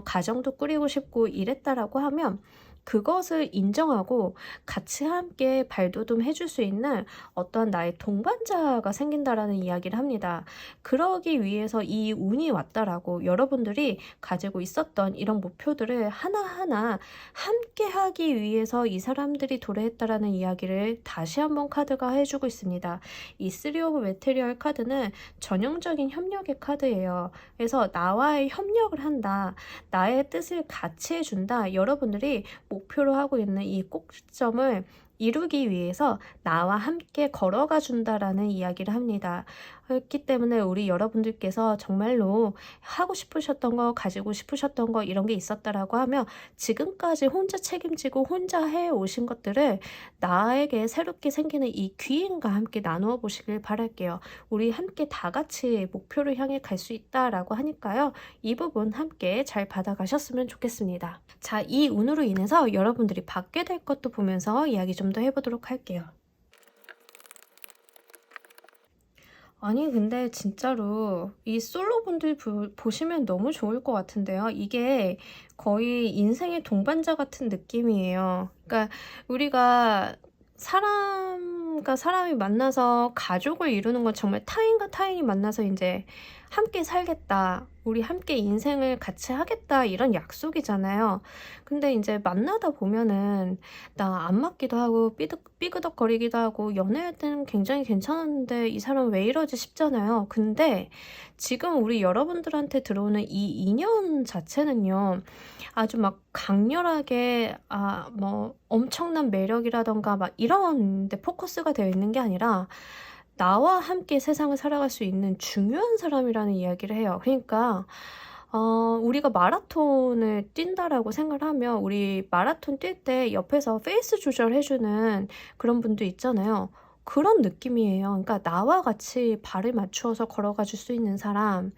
가정도 꾸리고 싶고 이랬다라고 하면 그것을 인정하고 같이 함께 발돋움 해줄 수 있는 어떤 나의 동반자가 생긴다라는 이야기를 합니다. 그러기 위해서 이 운이 왔다라고 여러분들이 가지고 있었던 이런 목표들을 하나하나 함께 하기 위해서 이 사람들이 도래했다라는 이야기를 다시 한번 카드가 해주고 있습니다. 이 쓰리 오브 메테리얼 카드는 전형적인 협력의 카드예요. 그래서 나와의 협력을 한다, 나의 뜻을 같이 해준다, 여러분들이 목표로 하고 있는 이 꼭지점을 이루기 위해서 나와 함께 걸어가 준다라는 이야기를 합니다. 그렇기 때문에 우리 여러분들께서 정말로 하고 싶으셨던 거, 가지고 싶으셨던 거 이런 게 있었다라고 하면 지금까지 혼자 책임지고 혼자 해오신 것들을 나에게 새롭게 생기는 이 귀인과 함께 나누어 보시길 바랄게요. 우리 함께 다 같이 목표를 향해 갈 수 있다라고 하니까요. 이 부분 함께 잘 받아가셨으면 좋겠습니다. 자, 이 운으로 인해서 여러분들이 받게 될 것도 보면서 이야기 좀 더 해보도록 할게요. 아니 근데 진짜로 이 솔로분들 보시면 너무 좋을 것 같은데요. 이게 거의 인생의 동반자 같은 느낌이에요. 그러니까 우리가 사람과 사람이 만나서 가족을 이루는 건 정말 타인과 타인이 만나서 이제 함께 살겠다, 우리 함께 인생을 같이 하겠다, 이런 약속이잖아요. 근데 이제 만나다 보면은 나 안 맞기도 하고 삐그덕거리기도 하고, 연애할 때는 굉장히 괜찮았는데 이 사람 왜 이러지 싶잖아요. 근데 지금 우리 여러분들한테 들어오는 이 인연 자체는요, 아주 막 강렬하게 뭐 엄청난 매력이라던가 막 이런 데 포커스가 되어 있는 게 아니라 나와 함께 세상을 살아갈 수 있는 중요한 사람이라는 이야기를 해요. 그러니까 우리가 마라톤을 뛴다라고 생각을 하면 우리 마라톤 뛸 때 옆에서 페이스 조절해주는 그런 분도 있잖아요. 그런 느낌이에요. 그러니까 나와 같이 발을 맞추어서 걸어가 줄 수 있는 사람,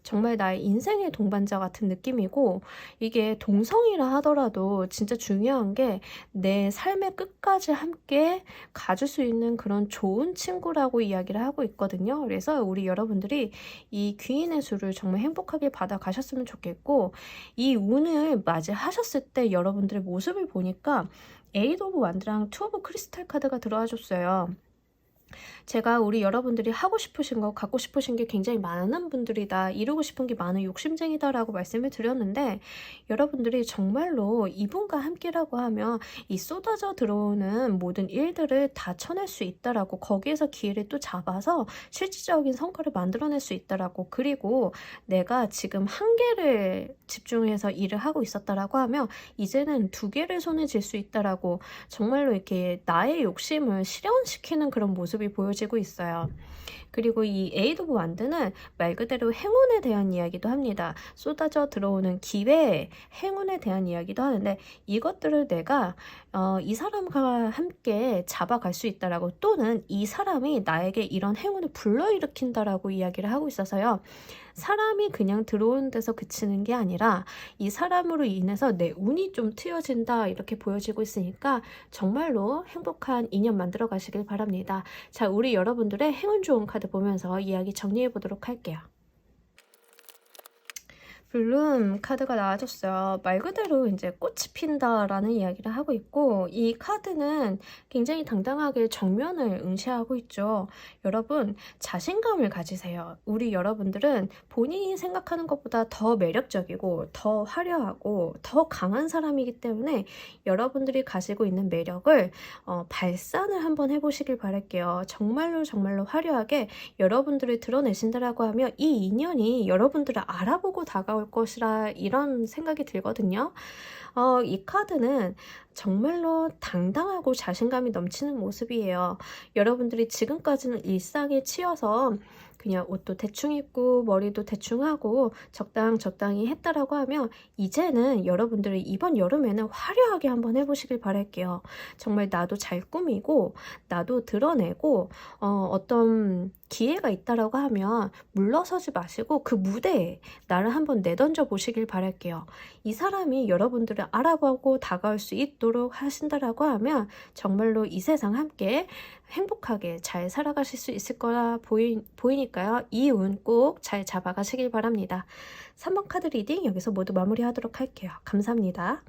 정말 나의 인생의 동반자 같은 느낌이고, 이게 동성이라 하더라도 진짜 중요한 게 내 삶의 끝까지 함께 가줄 수 있는 그런 좋은 친구라고 이야기를 하고 있거든요. 그래서 우리 여러분들이 이 귀인의 수를 정말 행복하게 받아가셨으면 좋겠고, 이 운을 맞이하셨을 때 여러분들의 모습을 보니까 에이드 오브 완드랑 투 오브 크리스탈 카드가 들어와 줬어요. 제가 우리 여러분들이 하고 싶으신 거, 갖고 싶으신 게 굉장히 많은 분들이다, 이루고 싶은 게 많은 욕심쟁이다 라고 말씀을 드렸는데, 여러분들이 정말로 이분과 함께라고 하면 이 쏟아져 들어오는 모든 일들을 다 쳐낼 수 있다라고, 거기에서 기회를 또 잡아서 실질적인 성과를 만들어낼 수 있다라고, 그리고 내가 지금 한 개를 집중해서 일을 하고 있었다라고 하면 이제는 두 개를 손에 쥘 수 있다라고, 정말로 이렇게 나의 욕심을 실현시키는 그런 모습이 보여지고 있어요. 그리고 이 에이드 오브 완드는 말 그대로 행운에 대한 이야기도 합니다. 쏟아져 들어오는 기회, 행운에 대한 이야기도 하는데 이것들을 내가 이 사람과 함께 잡아갈 수 있다라고, 또는 이 사람이 나에게 이런 행운을 불러일으킨다라고 이야기를 하고 있어서요. 사람이 그냥 들어오는 데서 그치는 게 아니라 이 사람으로 인해서 내 운이 좀 트여진다, 이렇게 보여지고 있으니까 정말로 행복한 인연 만들어 가시길 바랍니다. 자, 우리 여러분들의 행운 좋은 카드 보면서 이야기 정리해 보도록 할게요. 블룸 카드가 나와줬어요. 말 그대로 이제 꽃이 핀다라는 이야기를 하고 있고, 이 카드는 굉장히 당당하게 정면을 응시하고 있죠. 여러분, 자신감을 가지세요. 우리 여러분들은 본인이 생각하는 것보다 더 매력적이고 더 화려하고 더 강한 사람이기 때문에 여러분들이 가지고 있는 매력을 발산을 한번 해보시길 바랄게요. 정말로 정말로 화려하게 여러분들을 드러내신다라고 하면 이 인연이 여러분들을 알아보고 다가올 것이라, 이런 생각이 들거든요. 이 카드는 정말로 당당하고 자신감이 넘치는 모습이에요. 여러분들이 지금까지는 일상에 치여서 그냥 옷도 대충 입고 머리도 대충 하고 적당히 했다라고 하면, 이제는 여러분들이 이번 여름에는 화려하게 한번 해보시길 바랄게요. 정말 나도 잘 꾸미고 나도 드러내고 어떤 기회가 있다라고 하면 물러서지 마시고 그 무대에 나를 한번 내던져 보시길 바랄게요. 이 사람이 여러분들을 알아보고 다가올 수 있도록 하신다라고 하면 정말로 이 세상 함께 행복하게 잘 살아가실 수 있을 거라 보이니까요. 이 운 꼭 잘 잡아가시길 바랍니다. 3번 카드 리딩 여기서 모두 마무리하도록 할게요. 감사합니다.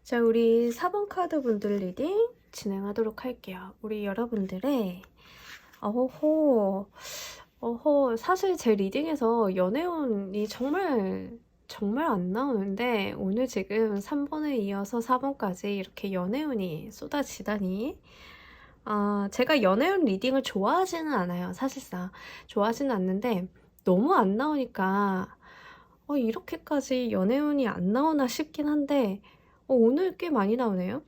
자, 우리 4번 카드 분들 리딩 진행하도록 할게요. 우리 여러분들의 사실 제 리딩에서 연애운이 정말 안 나오는데, 오늘 지금 3번에 이어서 4번까지 이렇게 연애운이 쏟아지다니, 제가 연애운 리딩을 좋아하지는 않아요. 사실상 좋아하지는 않는데 너무 안 나오니까 이렇게까지 연애운이 안 나오나 싶긴 한데, 오늘 꽤 많이 나오네요.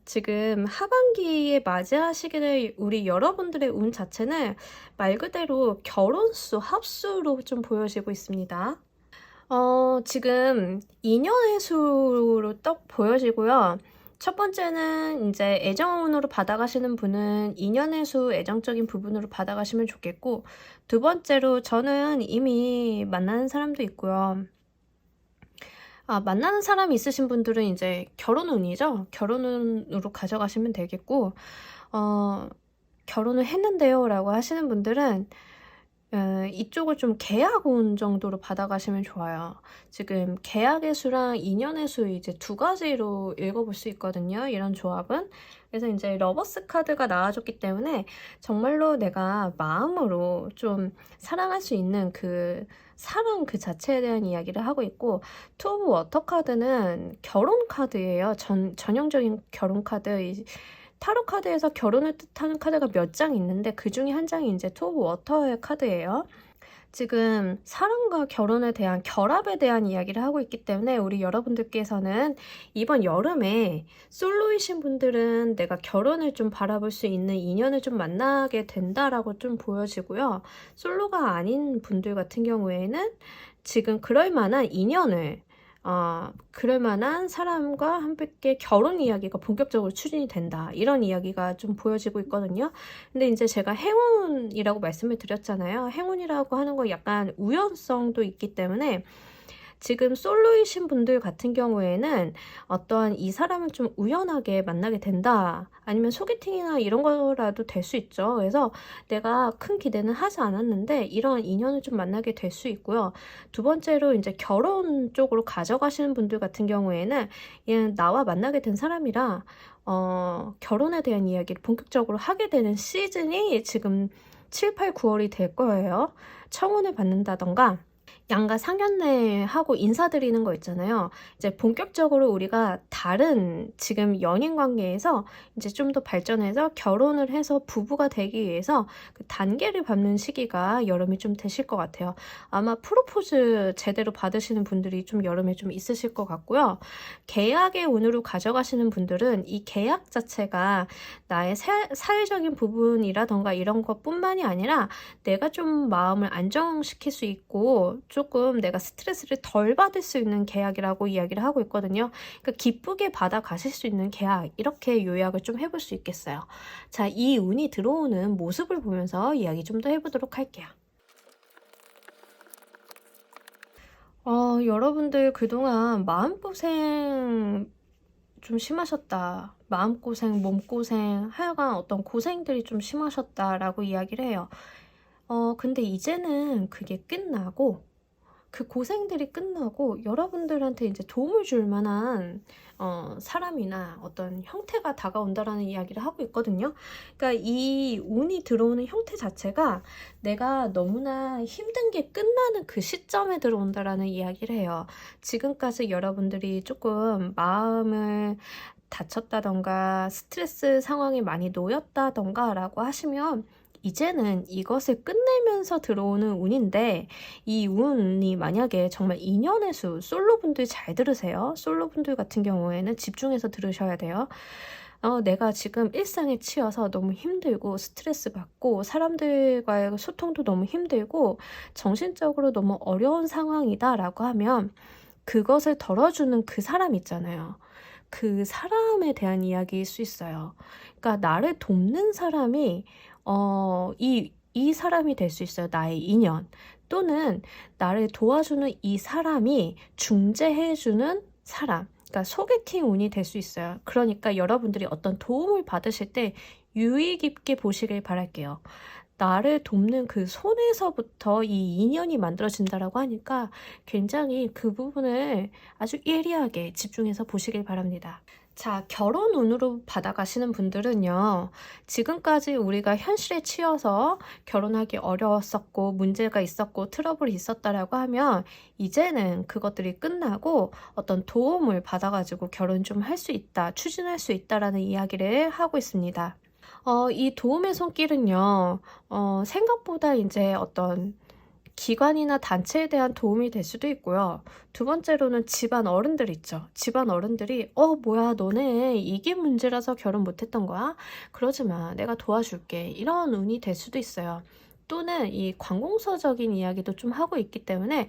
지금 하반기에 맞이하시게 될 우리 여러분들의 운 자체는 말 그대로 결혼수, 합수로 좀 보여지고 있습니다. 지금 인연의 수로 딱 보여지고요. 첫 번째는 이제 애정운으로 받아가시는 분은 인연의 수, 애정적인 부분으로 받아가시면 좋겠고, 두 번째로 저는 이미 만나는 사람도 있고요. 만나는 사람이 있으신 분들은 이제 결혼운이죠. 결혼운으로 가져가시면 되겠고, 결혼을 했는데요 라고 하시는 분들은 이쪽을 좀 계약운 정도로 받아가시면 좋아요. 지금 계약의 수랑 인연의 수 이제 두 가지로 읽어볼 수 있거든요. 이런 조합은. 그래서 이제 러버스 카드가 나와줬기 때문에 정말로 내가 마음으로 좀 사랑할 수 있는 그 사랑 그 자체에 대한 이야기를 하고 있고, 투 오브 워터 카드는 결혼 카드예요. 전형적인 결혼 카드. 타로 카드에서 결혼을 뜻하는 카드가 몇 장 있는데 그 중에 한 장이 이제 투 오브 워터의 카드예요. 지금 사랑과 결혼에 대한 결합에 대한 이야기를 하고 있기 때문에 우리 여러분들께서는 이번 여름에 솔로이신 분들은 내가 결혼을 좀 바라볼 수 있는 인연을 좀 만나게 된다라고 좀 보여지고요. 솔로가 아닌 분들 같은 경우에는 지금 그럴 만한 인연을 그럴 만한 사람과 함께 결혼 이야기가 본격적으로 추진이 된다, 이런 이야기가 좀 보여지고 있거든요. 근데 이제 제가 행운이라고 말씀을 드렸잖아요. 행운이라고 하는 거 약간 우연성도 있기 때문에 지금 솔로이신 분들 같은 경우에는 어떠한 이 사람을 좀 우연하게 만나게 된다, 아니면 소개팅이나 이런 거라도 될 수 있죠. 그래서 내가 큰 기대는 하지 않았는데 이런 인연을 좀 만나게 될 수 있고요. 두 번째로 이제 결혼 쪽으로 가져가시는 분들 같은 경우에는 그냥 나와 만나게 된 사람이라 결혼에 대한 이야기를 본격적으로 하게 되는 시즌이 지금 7, 8, 9월이 될 거예요. 청혼을 받는다던가 양가 상견례하고 인사드리는 거 있잖아요. 이제 본격적으로 우리가 다른 지금 연인 관계에서 이제 좀 더 발전해서 결혼을 해서 부부가 되기 위해서 그 단계를 밟는 시기가 여름이 좀 되실 것 같아요. 아마 프로포즈 제대로 받으시는 분들이 좀 여름에 좀 있으실 것 같고요. 계약의 운으로 가져가시는 분들은 이 계약 자체가 나의 사회적인 부분이라던가 이런 것뿐만이 아니라 내가 좀 마음을 안정시킬 수 있고 조금 내가 스트레스를 덜 받을 수 있는 계약이라고 이야기를 하고 있거든요. 그러니까 기쁘게 받아 가실 수 있는 계약, 이렇게 요약을 좀 해볼 수 있겠어요. 자, 이 운이 들어오는 모습을 보면서 이야기 좀 더 해보도록 할게요. 여러분들 그동안 마음고생 좀 심하셨다. 마음고생, 몸고생, 하여간 어떤 고생들이 좀 심하셨다라고 이야기를 해요. 근데 이제는 그게 끝나고, 그 고생들이 끝나고 여러분들한테 이제 도움을 줄 만한 사람이나 어떤 형태가 다가온다라는 이야기를 하고 있거든요. 그러니까 이 운이 들어오는 형태 자체가 내가 너무나 힘든 게 끝나는 그 시점에 들어온다라는 이야기를 해요. 지금까지 여러분들이 조금 마음을 다쳤다던가 스트레스 상황에 많이 놓였다던가 라고 하시면 이제는 이것을 끝내면서 들어오는 운인데, 이 운이 만약에 정말 인연의 수, 솔로분들 잘 들으세요. 솔로분들 같은 경우에는 집중해서 들으셔야 돼요. 내가 지금 일상에 치여서 너무 힘들고 스트레스 받고 사람들과의 소통도 너무 힘들고 정신적으로 너무 어려운 상황이다 라고 하면 그것을 덜어주는 그 사람 있잖아요. 그 사람에 대한 이야기일 수 있어요. 그러니까 나를 돕는 사람이 이 사람이 될 수 있어요. 나의 인연. 또는 나를 도와주는 이 사람이 중재해주는 사람. 그러니까 소개팅 운이 될 수 있어요. 그러니까 여러분들이 어떤 도움을 받으실 때 유의 깊게 보시길 바랄게요. 나를 돕는 그 손에서부터 이 인연이 만들어진다라고 하니까 굉장히 그 부분을 아주 예리하게 집중해서 보시길 바랍니다. 자, 결혼 운으로 받아가시는 분들은요, 지금까지 우리가 현실에 치여서 결혼하기 어려웠었고 문제가 있었고 트러블이 있었다라고 하면 이제는 그것들이 끝나고 어떤 도움을 받아가지고 결혼 좀 할 수 있다, 추진할 수 있다라는 이야기를 하고 있습니다. 이 도움의 손길은요, 생각보다 이제 어떤 기관이나 단체에 대한 도움이 될 수도 있고요. 두 번째로는 집안 어른들 있죠. 집안 어른들이 뭐야 너네 이게 문제라서 결혼 못했던 거야? 그러지 마. 내가 도와줄게. 이런 운이 될 수도 있어요. 또는 이 관공서적인 이야기도 좀 하고 있기 때문에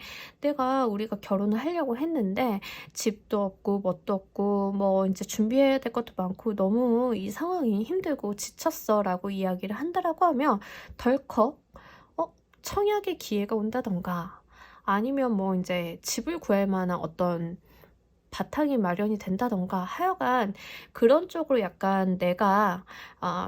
우리가 결혼을 하려고 했는데 집도 없고 뭣도 없고 뭐 이제 준비해야 될 것도 많고 너무 이 상황이 힘들고 지쳤어 라고 이야기를 한다라고 하면 덜컥 청약의 기회가 온다던가 아니면 뭐 이제 집을 구할 만한 어떤 바탕이 마련이 된다던가 하여간 그런 쪽으로 약간 내가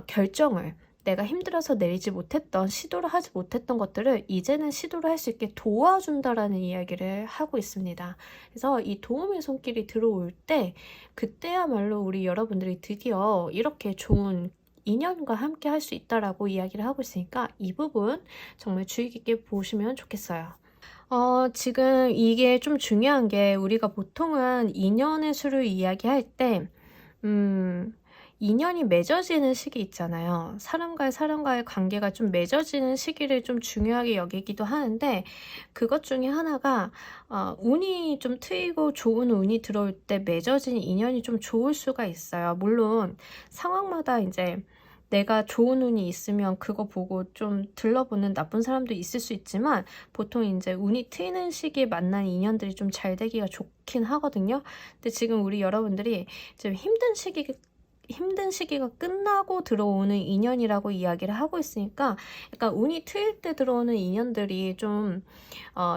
결정을 내가 힘들어서 내리지 못했던 시도를 하지 못했던 것들을 이제는 시도를 할 수 있게 도와준다라는 이야기를 하고 있습니다. 그래서 이 도움의 손길이 들어올 때 그때야말로 우리 여러분들이 드디어 이렇게 좋은 인연과 함께 할 수 있다라고 이야기를 하고 있으니까 이 부분 정말 주의 깊게 보시면 좋겠어요. 지금 이게 좀 중요한 게 우리가 보통은 인연의 수를 이야기할 때 인연이 맺어지는 시기 있잖아요. 사람과의 관계가 좀 맺어지는 시기를 좀 중요하게 여기기도 하는데 그것 중에 하나가 운이 좀 트이고 좋은 운이 들어올 때 맺어진 인연이 좀 좋을 수가 있어요. 물론 상황마다 이제 내가 좋은 운이 있으면 그거 보고 좀 들러보는 나쁜 사람도 있을 수 있지만 보통 이제 운이 트이는 시기에 만난 인연들이 좀 잘 되기가 좋긴 하거든요. 근데 지금 우리 여러분들이 좀 힘든 시기가 끝나고 들어오는 인연이라고 이야기를 하고 있으니까 약간 운이 트일 때 들어오는 인연들이 좀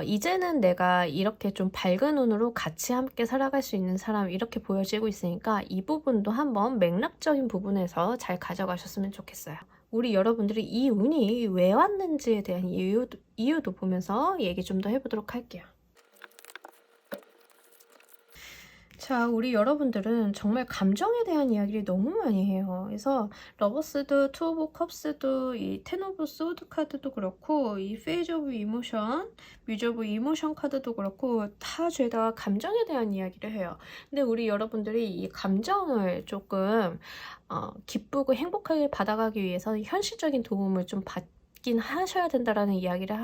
이제는 내가 이렇게 좀 밝은 운으로 같이 함께 살아갈 수 있는 사람 이렇게 보여지고 있으니까 이 부분도 한번 맥락적인 부분에서 잘 가져가셨으면 좋겠어요. 우리 여러분들이 이 운이 왜 왔는지에 대한 이유도 보면서 얘기 좀 더 해보도록 할게요. 자, 우리 여러분들은 정말 감정에 대한 이야기를 너무 많이 해요. 그래서 러버스도, 투 오브 컵스도, 이 텐 오브 소드 카드도 그렇고, 이 페이즈 오브 이모션, 뮤즈 오브 이모션 카드도 그렇고, 다 죄다 감정에 대한 이야기를 해요. 근데 우리 여러분들이 이 감정을 조금 기쁘고 행복하게 받아가기 위해서 현실적인 도움을 좀 받긴 하셔야 된다라는 이야기를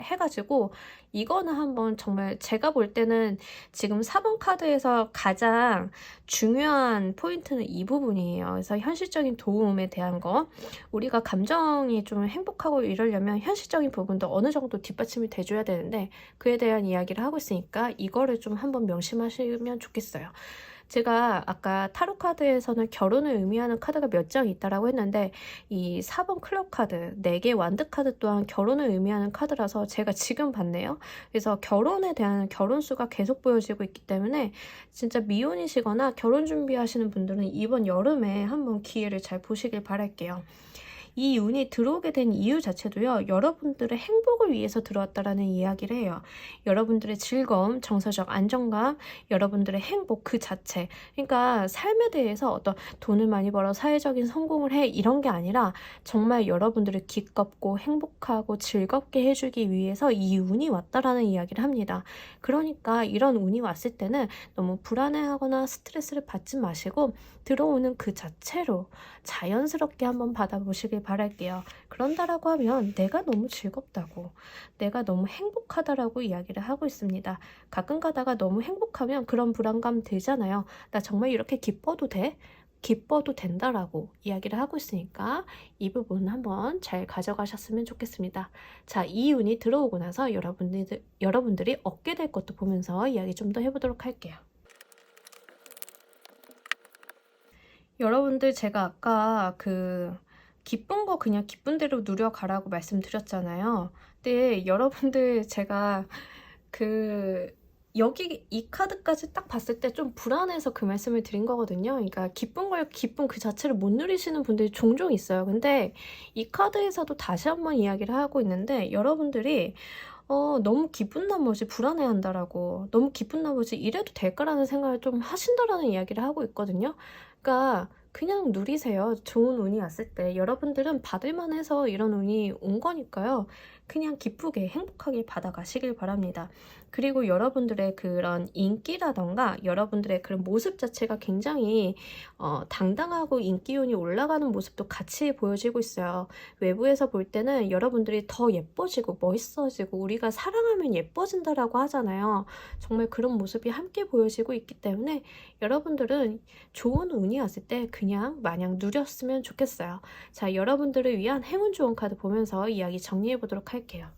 해가지고, 이거는 한번 정말 제가 볼 때는 지금 4번 카드에서 가장 중요한 포인트는 이 부분이에요. 그래서 현실적인 도움에 대한 거, 우리가 감정이 좀 행복하고 이러려면 현실적인 부분도 어느 정도 뒷받침이 돼줘야 되는데, 그에 대한 이야기를 하고 있으니까 이거를 좀 한번 명심하시면 좋겠어요. 제가 아까 타로 카드에서는 결혼을 의미하는 카드가 몇 장 있다라고 했는데, 이 4번 클럽 카드, 4개 완드 카드 또한 결혼을 의미하는 카드라서 제가 지금 봤네요. 그래서 결혼에 대한 결혼 수가 계속 보여지고 있기 때문에 진짜 미혼이시거나 결혼 준비하시는 분들은 이번 여름에 한번 기회를 잘 보시길 바랄게요. 이 운이 들어오게 된 이유 자체도요, 여러분들의 행복을 위해서 들어왔다라는 이야기를 해요. 여러분들의 즐거움, 정서적 안정감, 여러분들의 행복 그 자체. 그러니까 삶에 대해서 어떤 돈을 많이 벌어 사회적인 성공을 해 이런 게 아니라 정말 여러분들을 기껍고 행복하고 즐겁게 해주기 위해서 이 운이 왔다라는 이야기를 합니다. 그러니까 이런 운이 왔을 때는 너무 불안해하거나 스트레스를 받지 마시고 들어오는 그 자체로 자연스럽게 한번 받아보시길 바랄게요. 그런다라고 하면 내가 너무 즐겁다고, 내가 너무 행복하다라고 이야기를 하고 있습니다. 가끔 가다가 너무 행복하면 그런 불안감 들잖아요. 나 정말 이렇게 기뻐도 돼? 기뻐도 된다라고 이야기를 하고 있으니까 이 부분 한번 잘 가져가셨으면 좋겠습니다. 자, 이 운이 들어오고 나서 여러분들이 얻게 될 것도 보면서 이야기 좀 더 해보도록 할게요. 여러분들, 제가 아까 기쁜 거 그냥 기쁜 대로 누려가라고 말씀드렸잖아요. 근데 여러분들, 제가 여기 이 카드까지 딱 봤을 때 좀 불안해서 그 말씀을 드린 거거든요. 그러니까 기쁜 걸 기쁨 그 자체를 못 누리시는 분들이 종종 있어요. 근데 이 카드에서도 다시 한번 이야기를 하고 있는데, 여러분들이 너무 기쁜 나머지 불안해한다라고, 너무 기쁜 나머지 이래도 될까라는 생각을 좀 하신다라는 이야기를 하고 있거든요. 그러니까 그냥 누리세요. 좋은 운이 왔을 때 여러분들은 받을만 해서 이런 운이 온 거니까요. 그냥 기쁘게 행복하게 받아가시길 바랍니다. 그리고 여러분들의 그런 인기라던가 여러분들의 그런 모습 자체가 굉장히 당당하고 인기운이 올라가는 모습도 같이 보여지고 있어요. 외부에서 볼 때는 여러분들이 더 예뻐지고 멋있어지고 우리가 사랑하면 예뻐진다라고 하잖아요. 정말 그런 모습이 함께 보여지고 있기 때문에 여러분들은 좋은 운이 왔을 때 그냥 마냥 누렸으면 좋겠어요. 자, 여러분들을 위한 행운 좋은 카드 보면서 이야기 정리해 보도록 할게요.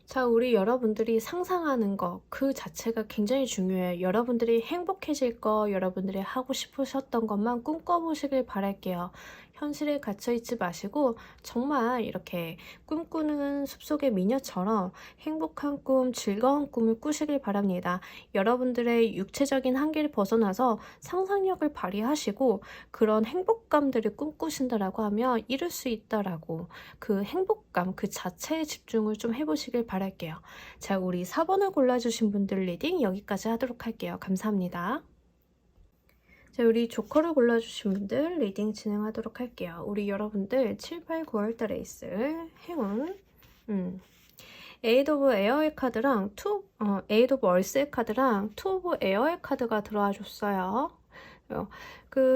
자, 우리 여러분들이 상상하는 거 그 자체가 굉장히 중요해요. 여러분들이 행복해질 거, 여러분들이 하고 싶으셨던 것만 꿈꿔보시길 바랄게요. 현실에 갇혀있지 마시고 정말 이렇게 꿈꾸는 숲속의 미녀처럼 행복한 꿈, 즐거운 꿈을 꾸시길 바랍니다. 여러분들의 육체적인 한계를 벗어나서 상상력을 발휘하시고 그런 행복감들을 꿈꾸신다라고 하면 이룰 수 있다라고, 그 행복감 그 자체에 집중을 좀 해보시길 바랄게요. 자, 우리 4번을 골라주신 분들 리딩 여기까지 하도록 할게요. 감사합니다. 자, 우리 조커를 골라주신 분들 리딩 진행하도록 할게요. 우리 여러분들 7, 8, 9월달에 있을 행운, 에이드 오브 에어의 카드랑 에이드 오브 얼스의 카드랑 투 오브 에어의 카드가 들어와 줬어요.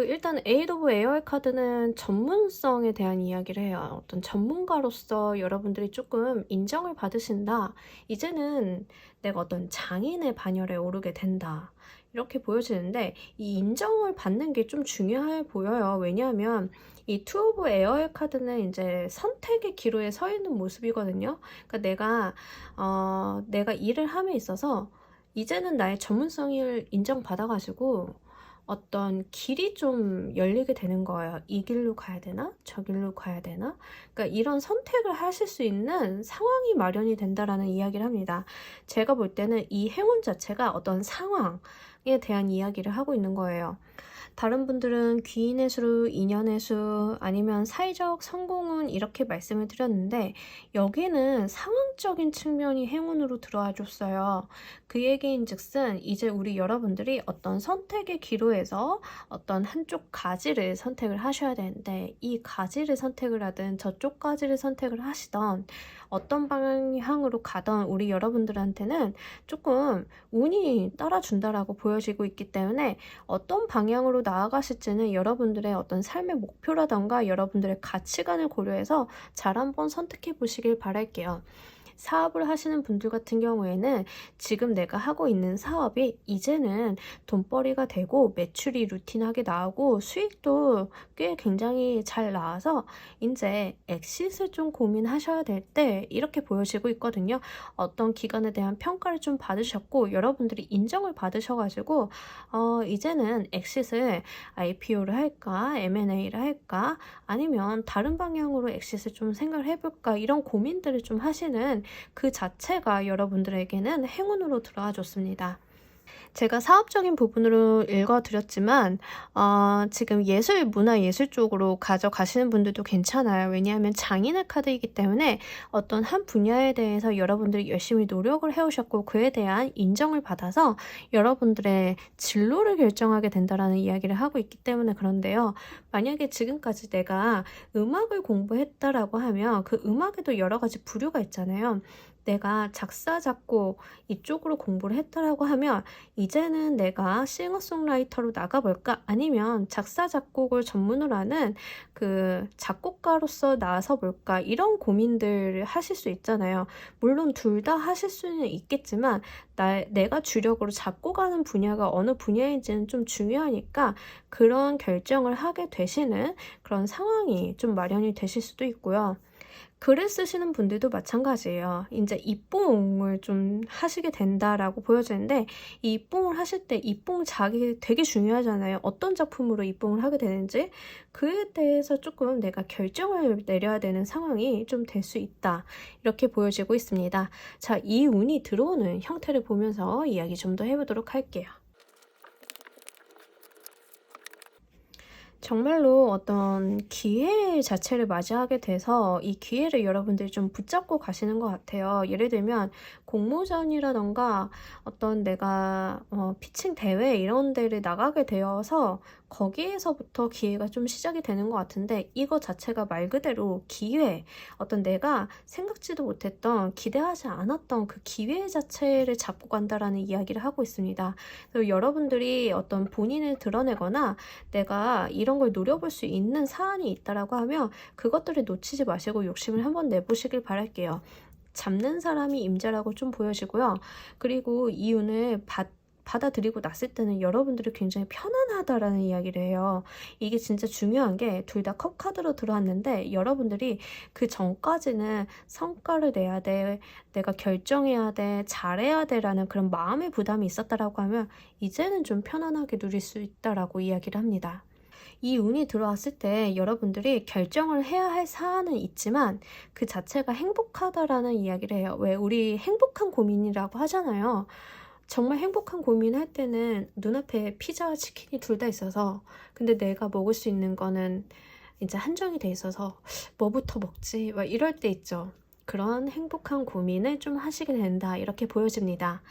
일단 에이드 오브 에어의 카드는 전문성에 대한 이야기를 해요. 어떤 전문가로서 여러분들이 조금 인정을 받으신다. 이제는 내가 어떤 장인의 반열에 오르게 된다. 이렇게 보여지는데 이 인정을 받는 게 좀 중요해 보여요. 왜냐하면 이 투 오브 에어의 카드는 이제 선택의 기로에 서 있는 모습이거든요. 그러니까 내가 일을 함에 있어서 이제는 나의 전문성을 인정받아가지고 어떤 길이 좀 열리게 되는 거예요. 이 길로 가야 되나? 저 길로 가야 되나? 그러니까 이런 선택을 하실 수 있는 상황이 마련이 된다라는 이야기를 합니다. 제가 볼 때는 이 행운 자체가 어떤 상황에 대한 이야기를 하고 있는 거예요. 다른 분들은 귀인의 수, 인연의 수, 아니면 사회적 성공운 이렇게 말씀을 드렸는데 여기는 상황적인 측면이 행운으로 들어와 줬어요. 그 얘기인 즉슨 이제 우리 여러분들이 어떤 선택의 기로에서 어떤 한쪽 가지를 선택을 하셔야 되는데 이 가지를 선택을 하든 저쪽 가지를 선택을 하시던 어떤 방향으로 가던 우리 여러분들한테는 조금 운이 따라준다라고 보여지고 있기 때문에 어떤 방향으로 나아가실지는 여러분들의 어떤 삶의 목표라던가 여러분들의 가치관을 고려해서 잘 한번 선택해 보시길 바랄게요. 사업을 하시는 분들 같은 경우에는 지금 내가 하고 있는 사업이 이제는 돈벌이가 되고 매출이 루틴하게 나오고 수익도 꽤 굉장히 잘 나와서 이제 엑싯을 좀 고민하셔야 될 때 이렇게 보여지고 있거든요. 어떤 기관에 대한 평가를 좀 받으셨고 여러분들이 인정을 받으셔가지고 이제는 엑싯을 IPO를 할까 M&A를 할까 아니면 다른 방향으로 엑싯을 좀 생각을 해볼까 이런 고민들을 좀 하시는 그 자체가 여러분들에게는 행운으로 들어와 줬습니다. 제가 사업적인 부분으로 읽어드렸지만 지금 예술, 문화 예술 쪽으로 가져가시는 분들도 괜찮아요. 왜냐하면 장인의 카드이기 때문에 어떤 한 분야에 대해서 여러분들이 열심히 노력을 해오셨고 그에 대한 인정을 받아서 여러분들의 진로를 결정하게 된다라는 이야기를 하고 있기 때문에 그런데요. 만약에 지금까지 내가 음악을 공부했다라고 하면 그 음악에도 여러 가지 부류가 있잖아요. 내가 작사, 작곡 이쪽으로 공부를 했다라고 하면 이제는 내가 싱어송라이터로 나가볼까? 아니면 작사, 작곡을 전문으로 하는 그 작곡가로서 나서볼까? 이런 고민들을 하실 수 있잖아요. 물론 둘 다 하실 수는 있겠지만 내가 주력으로 작곡하는 분야가 어느 분야인지는 좀 중요하니까 그런 결정을 하게 되시는 그런 상황이 좀 마련이 되실 수도 있고요. 글을 쓰시는 분들도 마찬가지예요. 이제 입봉을 좀 하시게 된다라고 보여지는데 이 입봉을 하실 때 입봉작이 되게 중요하잖아요. 어떤 작품으로 입봉을 하게 되는지 그에 대해서 조금 내가 결정을 내려야 되는 상황이 좀 될 수 있다. 이렇게 보여지고 있습니다. 자, 이 운이 들어오는 형태를 보면서 이야기 좀 더 해보도록 할게요. 정말로 어떤 기회 자체를 맞이하게 돼서 이 기회를 여러분들이 좀 붙잡고 가시는 것 같아요. 예를 들면 공모전이라던가 어떤 내가 피칭 대회 이런 데를 나가게 되어서 거기에서부터 기회가 좀 시작이 되는 것 같은데 이거 자체가 말 그대로 기회, 어떤 내가 생각지도 못했던 기대하지 않았던 그 기회 자체를 잡고 간다라는 이야기를 하고 있습니다. 그래서 여러분들이 어떤 본인을 드러내거나 내가 이런 걸 노려볼 수 있는 사안이 있다라고 하면 그것들을 놓치지 마시고 욕심을 한번 내보시길 바랄게요. 잡는 사람이 임자라고 좀 보여지고요. 그리고 이 운을 받아들이고 났을 때는 여러분들이 굉장히 편안하다라는 이야기를 해요. 이게 진짜 중요한 게 둘 다 컵 카드로 들어왔는데 여러분들이 그 전까지는 성과를 내야 돼, 내가 결정해야 돼, 잘해야 돼라는 그런 마음의 부담이 있었다라고 하면 이제는 좀 편안하게 누릴 수 있다라고 이야기를 합니다. 이 운이 들어왔을 때 여러분들이 결정을 해야 할 사안은 있지만 그 자체가 행복하다라는 이야기를 해요. 왜 우리 행복한 고민이라고 하잖아요. 정말 행복한 고민할 때는 눈앞에 피자와 치킨이 둘 다 있어서 근데 내가 먹을 수 있는 거는 이제 한정이 돼 있어서 뭐부터 먹지? 막 이럴 때 있죠. 그런 행복한 고민을 좀 하시게 된다 이렇게 보여집니다.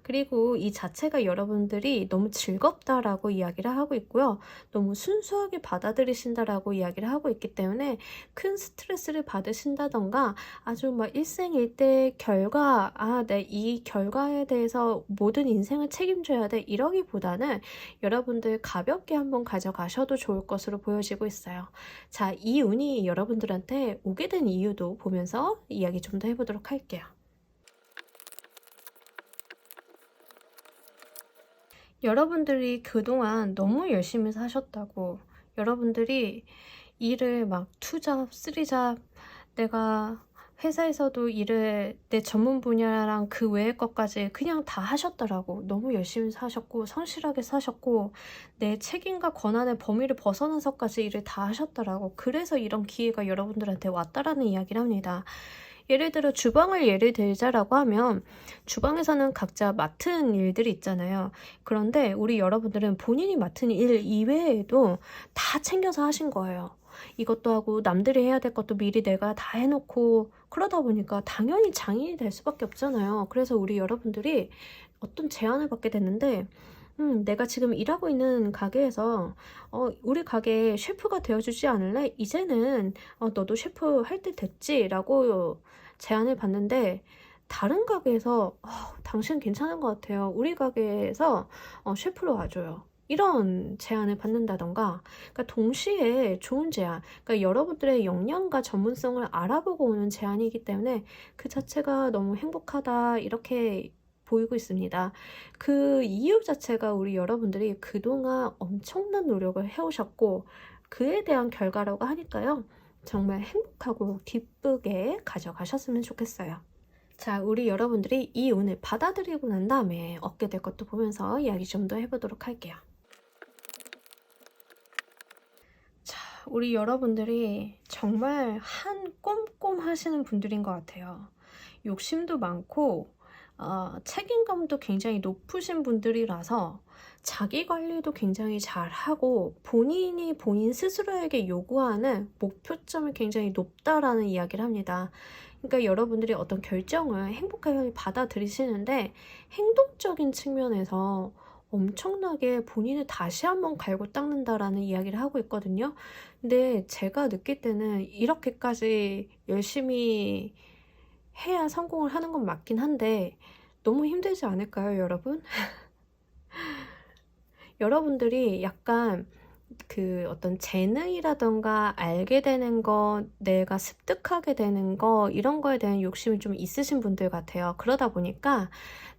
그리고 이 자체가 여러분들이 너무 즐겁다라고 이야기를 하고 있고요. 너무 순수하게 받아들이신다라고 이야기를 하고 있기 때문에 큰 스트레스를 받으신다던가 아주 막 일생일대 결과, 내 이 결과에 대해서 모든 인생을 책임져야 돼 이러기보다는 여러분들 가볍게 한번 가져가셔도 좋을 것으로 보여지고 있어요. 자, 이 운이 여러분들한테 오게 된 이유도 보면서 이야기 좀 더 해보도록 할게요. 여러분들이 그동안 너무 열심히 사셨다고 여러분들이 일을 막 투잡, 쓰리잡 내가 회사에서도 일을 내 전문 분야랑 그 외의 것까지 그냥 다 하셨더라고. 너무 열심히 사셨고 성실하게 사셨고 내 책임과 권한의 범위를 벗어나서까지 일을 다 하셨더라고. 그래서 이런 기회가 여러분들한테 왔다라는 이야기를 합니다. 예를 들어 주방을 예를 들자라고 하면 주방에서는 각자 맡은 일들이 있잖아요. 그런데 우리 여러분들은 본인이 맡은 일 이외에도 다 챙겨서 하신 거예요. 이것도 하고 남들이 해야 될 것도 미리 내가 다 해놓고 그러다 보니까 당연히 장인이 될 수밖에 없잖아요. 그래서 우리 여러분들이 어떤 제안을 받게 됐는데 내가 지금 일하고 있는 가게에서 우리 가게 셰프가 되어주지 않을래? 이제는 너도 셰프 할 때 됐지? 라고 제안을 받는데 다른 가게에서 당신 괜찮은 것 같아요. 우리 가게에서 셰프로 와줘요. 이런 제안을 받는다던가 그러니까 동시에 좋은 제안 그러니까 여러분들의 역량과 전문성을 알아보고 오는 제안이기 때문에 그 자체가 너무 행복하다 이렇게 보이고 있습니다. 그 이유 자체가 우리 여러분들이 그동안 엄청난 노력을 해오셨고 그에 대한 결과라고 하니까요. 정말 행복하고 기쁘게 가져가셨으면 좋겠어요. 자, 우리 여러분들이 이 운을 받아들이고 난 다음에 얻게 될 것도 보면서 이야기 좀 더 해보도록 할게요. 자, 우리 여러분들이 정말 한 꼼꼼 하시는 분들인 것 같아요. 욕심도 많고 책임감도 굉장히 높으신 분들이라서 자기 관리도 굉장히 잘하고 본인이 본인 스스로에게 요구하는 목표점이 굉장히 높다라는 이야기를 합니다. 그러니까 여러분들이 어떤 결정을 행복하게 받아들이시는데 행동적인 측면에서 엄청나게 본인을 다시 한번 갈고 닦는다라는 이야기를 하고 있거든요. 근데 제가 느낄 때는 이렇게까지 열심히 해야 성공을 하는 건 맞긴 한데 너무 힘들지 않을까요, 여러분? 여러분들이 약간 그 어떤 재능이라던가 알게 되는 거, 내가 습득하게 되는 거 이런 거에 대한 욕심이 좀 있으신 분들 같아요. 그러다 보니까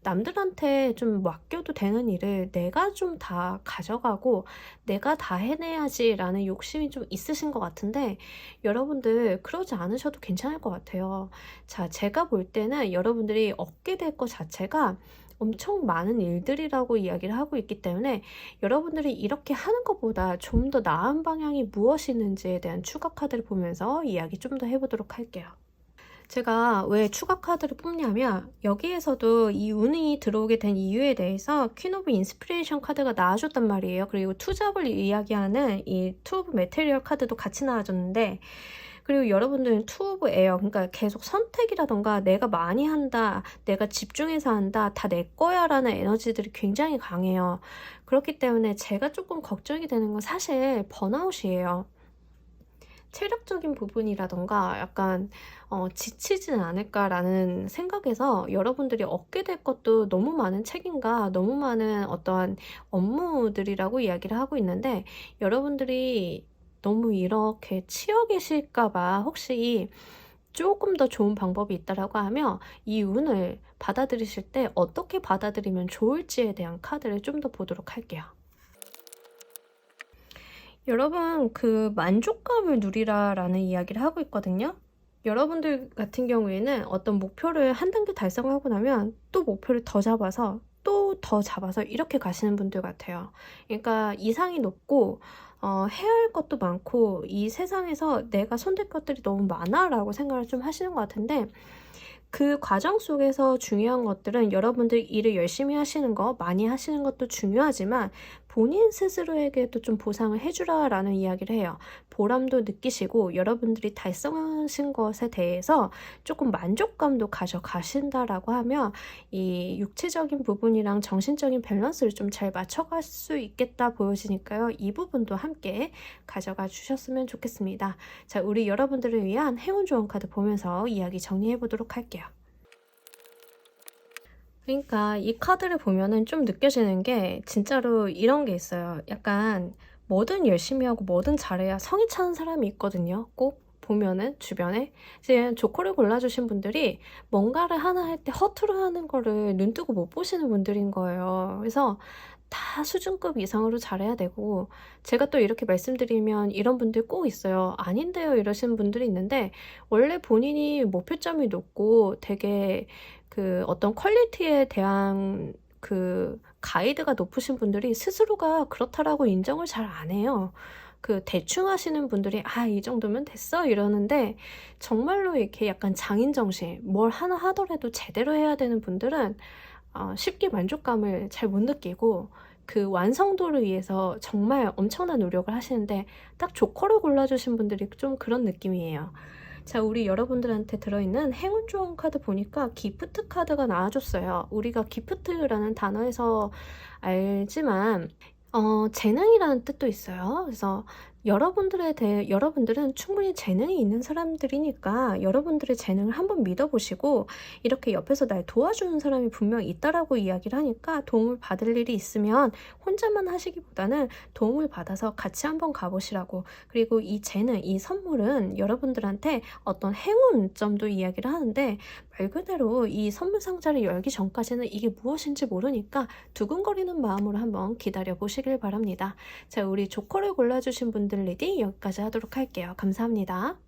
남들한테 좀 맡겨도 되는 일을 내가 좀 다 가져가고 내가 다 해내야지 라는 욕심이 좀 있으신 것 같은데 여러분들 그러지 않으셔도 괜찮을 것 같아요. 자, 제가 볼 때는 여러분들이 얻게 될 것 자체가 엄청 많은 일들이라고 이야기를 하고 있기 때문에 여러분들이 이렇게 하는 것보다 좀 더 나은 방향이 무엇이 있는지에 대한 추가 카드를 보면서 이야기 좀 더 해보도록 할게요. 제가 왜 추가 카드를 뽑냐면 여기에서도 이 운이 들어오게 된 이유에 대해서 퀸 오브 인스피레이션 카드가 나와줬단 말이에요. 그리고 투잡을 이야기하는 이 투 오브 메테리얼 카드도 같이 나와줬는데 그리고 여러분들은 투 오브 에어 그러니까 계속 선택이라던가 내가 많이 한다 내가 집중해서 한다 다 내 거야 라는 에너지들이 굉장히 강해요. 그렇기 때문에 제가 조금 걱정이 되는 건 사실 번아웃이에요. 체력적인 부분이라던가 약간 지치지는 않을까라는 생각에서 여러분들이 얻게 될 것도 너무 많은 책임과 너무 많은 어떠한 업무들이라고 이야기를 하고 있는데 여러분들이 너무 이렇게 치여 계실까봐 혹시 조금 더 좋은 방법이 있다라고 하면 이 운을 받아들이실 때 어떻게 받아들이면 좋을지에 대한 카드를 좀 더 보도록 할게요. 여러분 그 만족감을 누리라 라는 이야기를 하고 있거든요. 여러분들 같은 경우에는 어떤 목표를 한 단계 달성하고 나면 또 목표를 더 잡아서 또 더 잡아서 이렇게 가시는 분들 같아요. 그러니까 이상이 높고 해야 할 것도 많고 이 세상에서 내가 손댈 것들이 너무 많아 라고 생각을 좀 하시는 것 같은데 그 과정 속에서 중요한 것들은 여러분들 일을 열심히 하시는 거, 많이 하시는 것도 중요하지만 본인 스스로에게도 좀 보상을 해주라 라는 이야기를 해요. 보람도 느끼시고 여러분들이 달성하신 것에 대해서 조금 만족감도 가져가신다라고 하면 이 육체적인 부분이랑 정신적인 밸런스를 좀 잘 맞춰갈 수 있겠다 보여지니까요. 이 부분도 함께 가져가 주셨으면 좋겠습니다. 자, 우리 여러분들을 위한 행운 조언 카드 보면서 이야기 정리해 보도록 할게요. 그러니까 이 카드를 보면은 좀 느껴지는 게 진짜로 이런 게 있어요. 약간 뭐든 열심히 하고 뭐든 잘해야 성에 차는 사람이 있거든요. 꼭 보면은 주변에 이제 조커를 골라주신 분들이 뭔가를 하나 할 때 허투루 하는 거를 눈뜨고 못 보시는 분들인 거예요. 그래서 다 수준급 이상으로 잘해야 되고, 제가 또 이렇게 말씀드리면 이런 분들 꼭 있어요. "아닌데요." 이러시는 분들이 있는데, 원래 본인이 목표점이 높고 되게 어떤 퀄리티에 대한 가이드가 높으신 분들이 스스로가 그렇다라고 인정을 잘 안 해요. 대충 하시는 분들이 "아, 이 정도면 됐어." 이러는데, 정말로 이렇게 약간 장인 정신, 뭘 하나 하더라도 제대로 해야 되는 분들은 쉽게 만족감을 잘 못 느끼고, 완성도를 위해서 정말 엄청난 노력을 하시는데, 딱 조커를 골라주신 분들이 좀 그런 느낌이에요. 자, 우리 여러분들한테 들어있는 행운 조언 카드 보니까 기프트 카드가 나와줬어요. 우리가 기프트라는 단어에서 알지만 재능이라는 뜻도 있어요. 그래서 여러분들은 충분히 재능이 있는 사람들이니까 여러분들의 재능을 한번 믿어보시고, 이렇게 옆에서 날 도와주는 사람이 분명 있다라고 이야기를 하니까, 도움을 받을 일이 있으면 혼자만 하시기보다는 도움을 받아서 같이 한번 가보시라고. 그리고 이 재능, 이 선물은 여러분들한테 어떤 행운점도 이야기를 하는데, 말 그대로 이 선물 상자를 열기 전까지는 이게 무엇인지 모르니까 두근거리는 마음으로 한번 기다려 보시길 바랍니다. 자, 우리 조커를 골라주신 분들 리딩 여기까지 하도록 할게요. 감사합니다.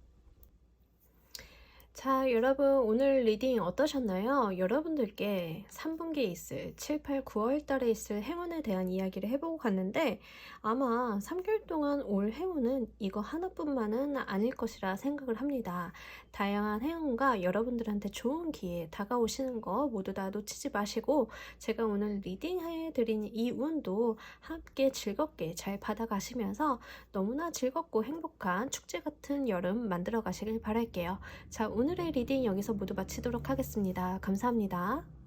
자, 여러분, 오늘 리딩 어떠셨나요? 여러분들께 3분기에 있을 7, 8, 9월 달에 있을 행운에 대한 이야기를 해보고 갔는데, 아마 3개월 동안 올 행운은 이거 하나뿐만은 아닐 것이라 생각을 합니다. 다양한 행운과 여러분들한테 좋은 기회 다가오시는 거 모두 다 놓치지 마시고, 제가 오늘 리딩해드린 이 운도 함께 즐겁게 잘 받아가시면서 너무나 즐겁고 행복한 축제 같은 여름 만들어 가시길 바랄게요. 자, 오늘의 리딩 여기서 모두 마치도록 하겠습니다. 감사합니다.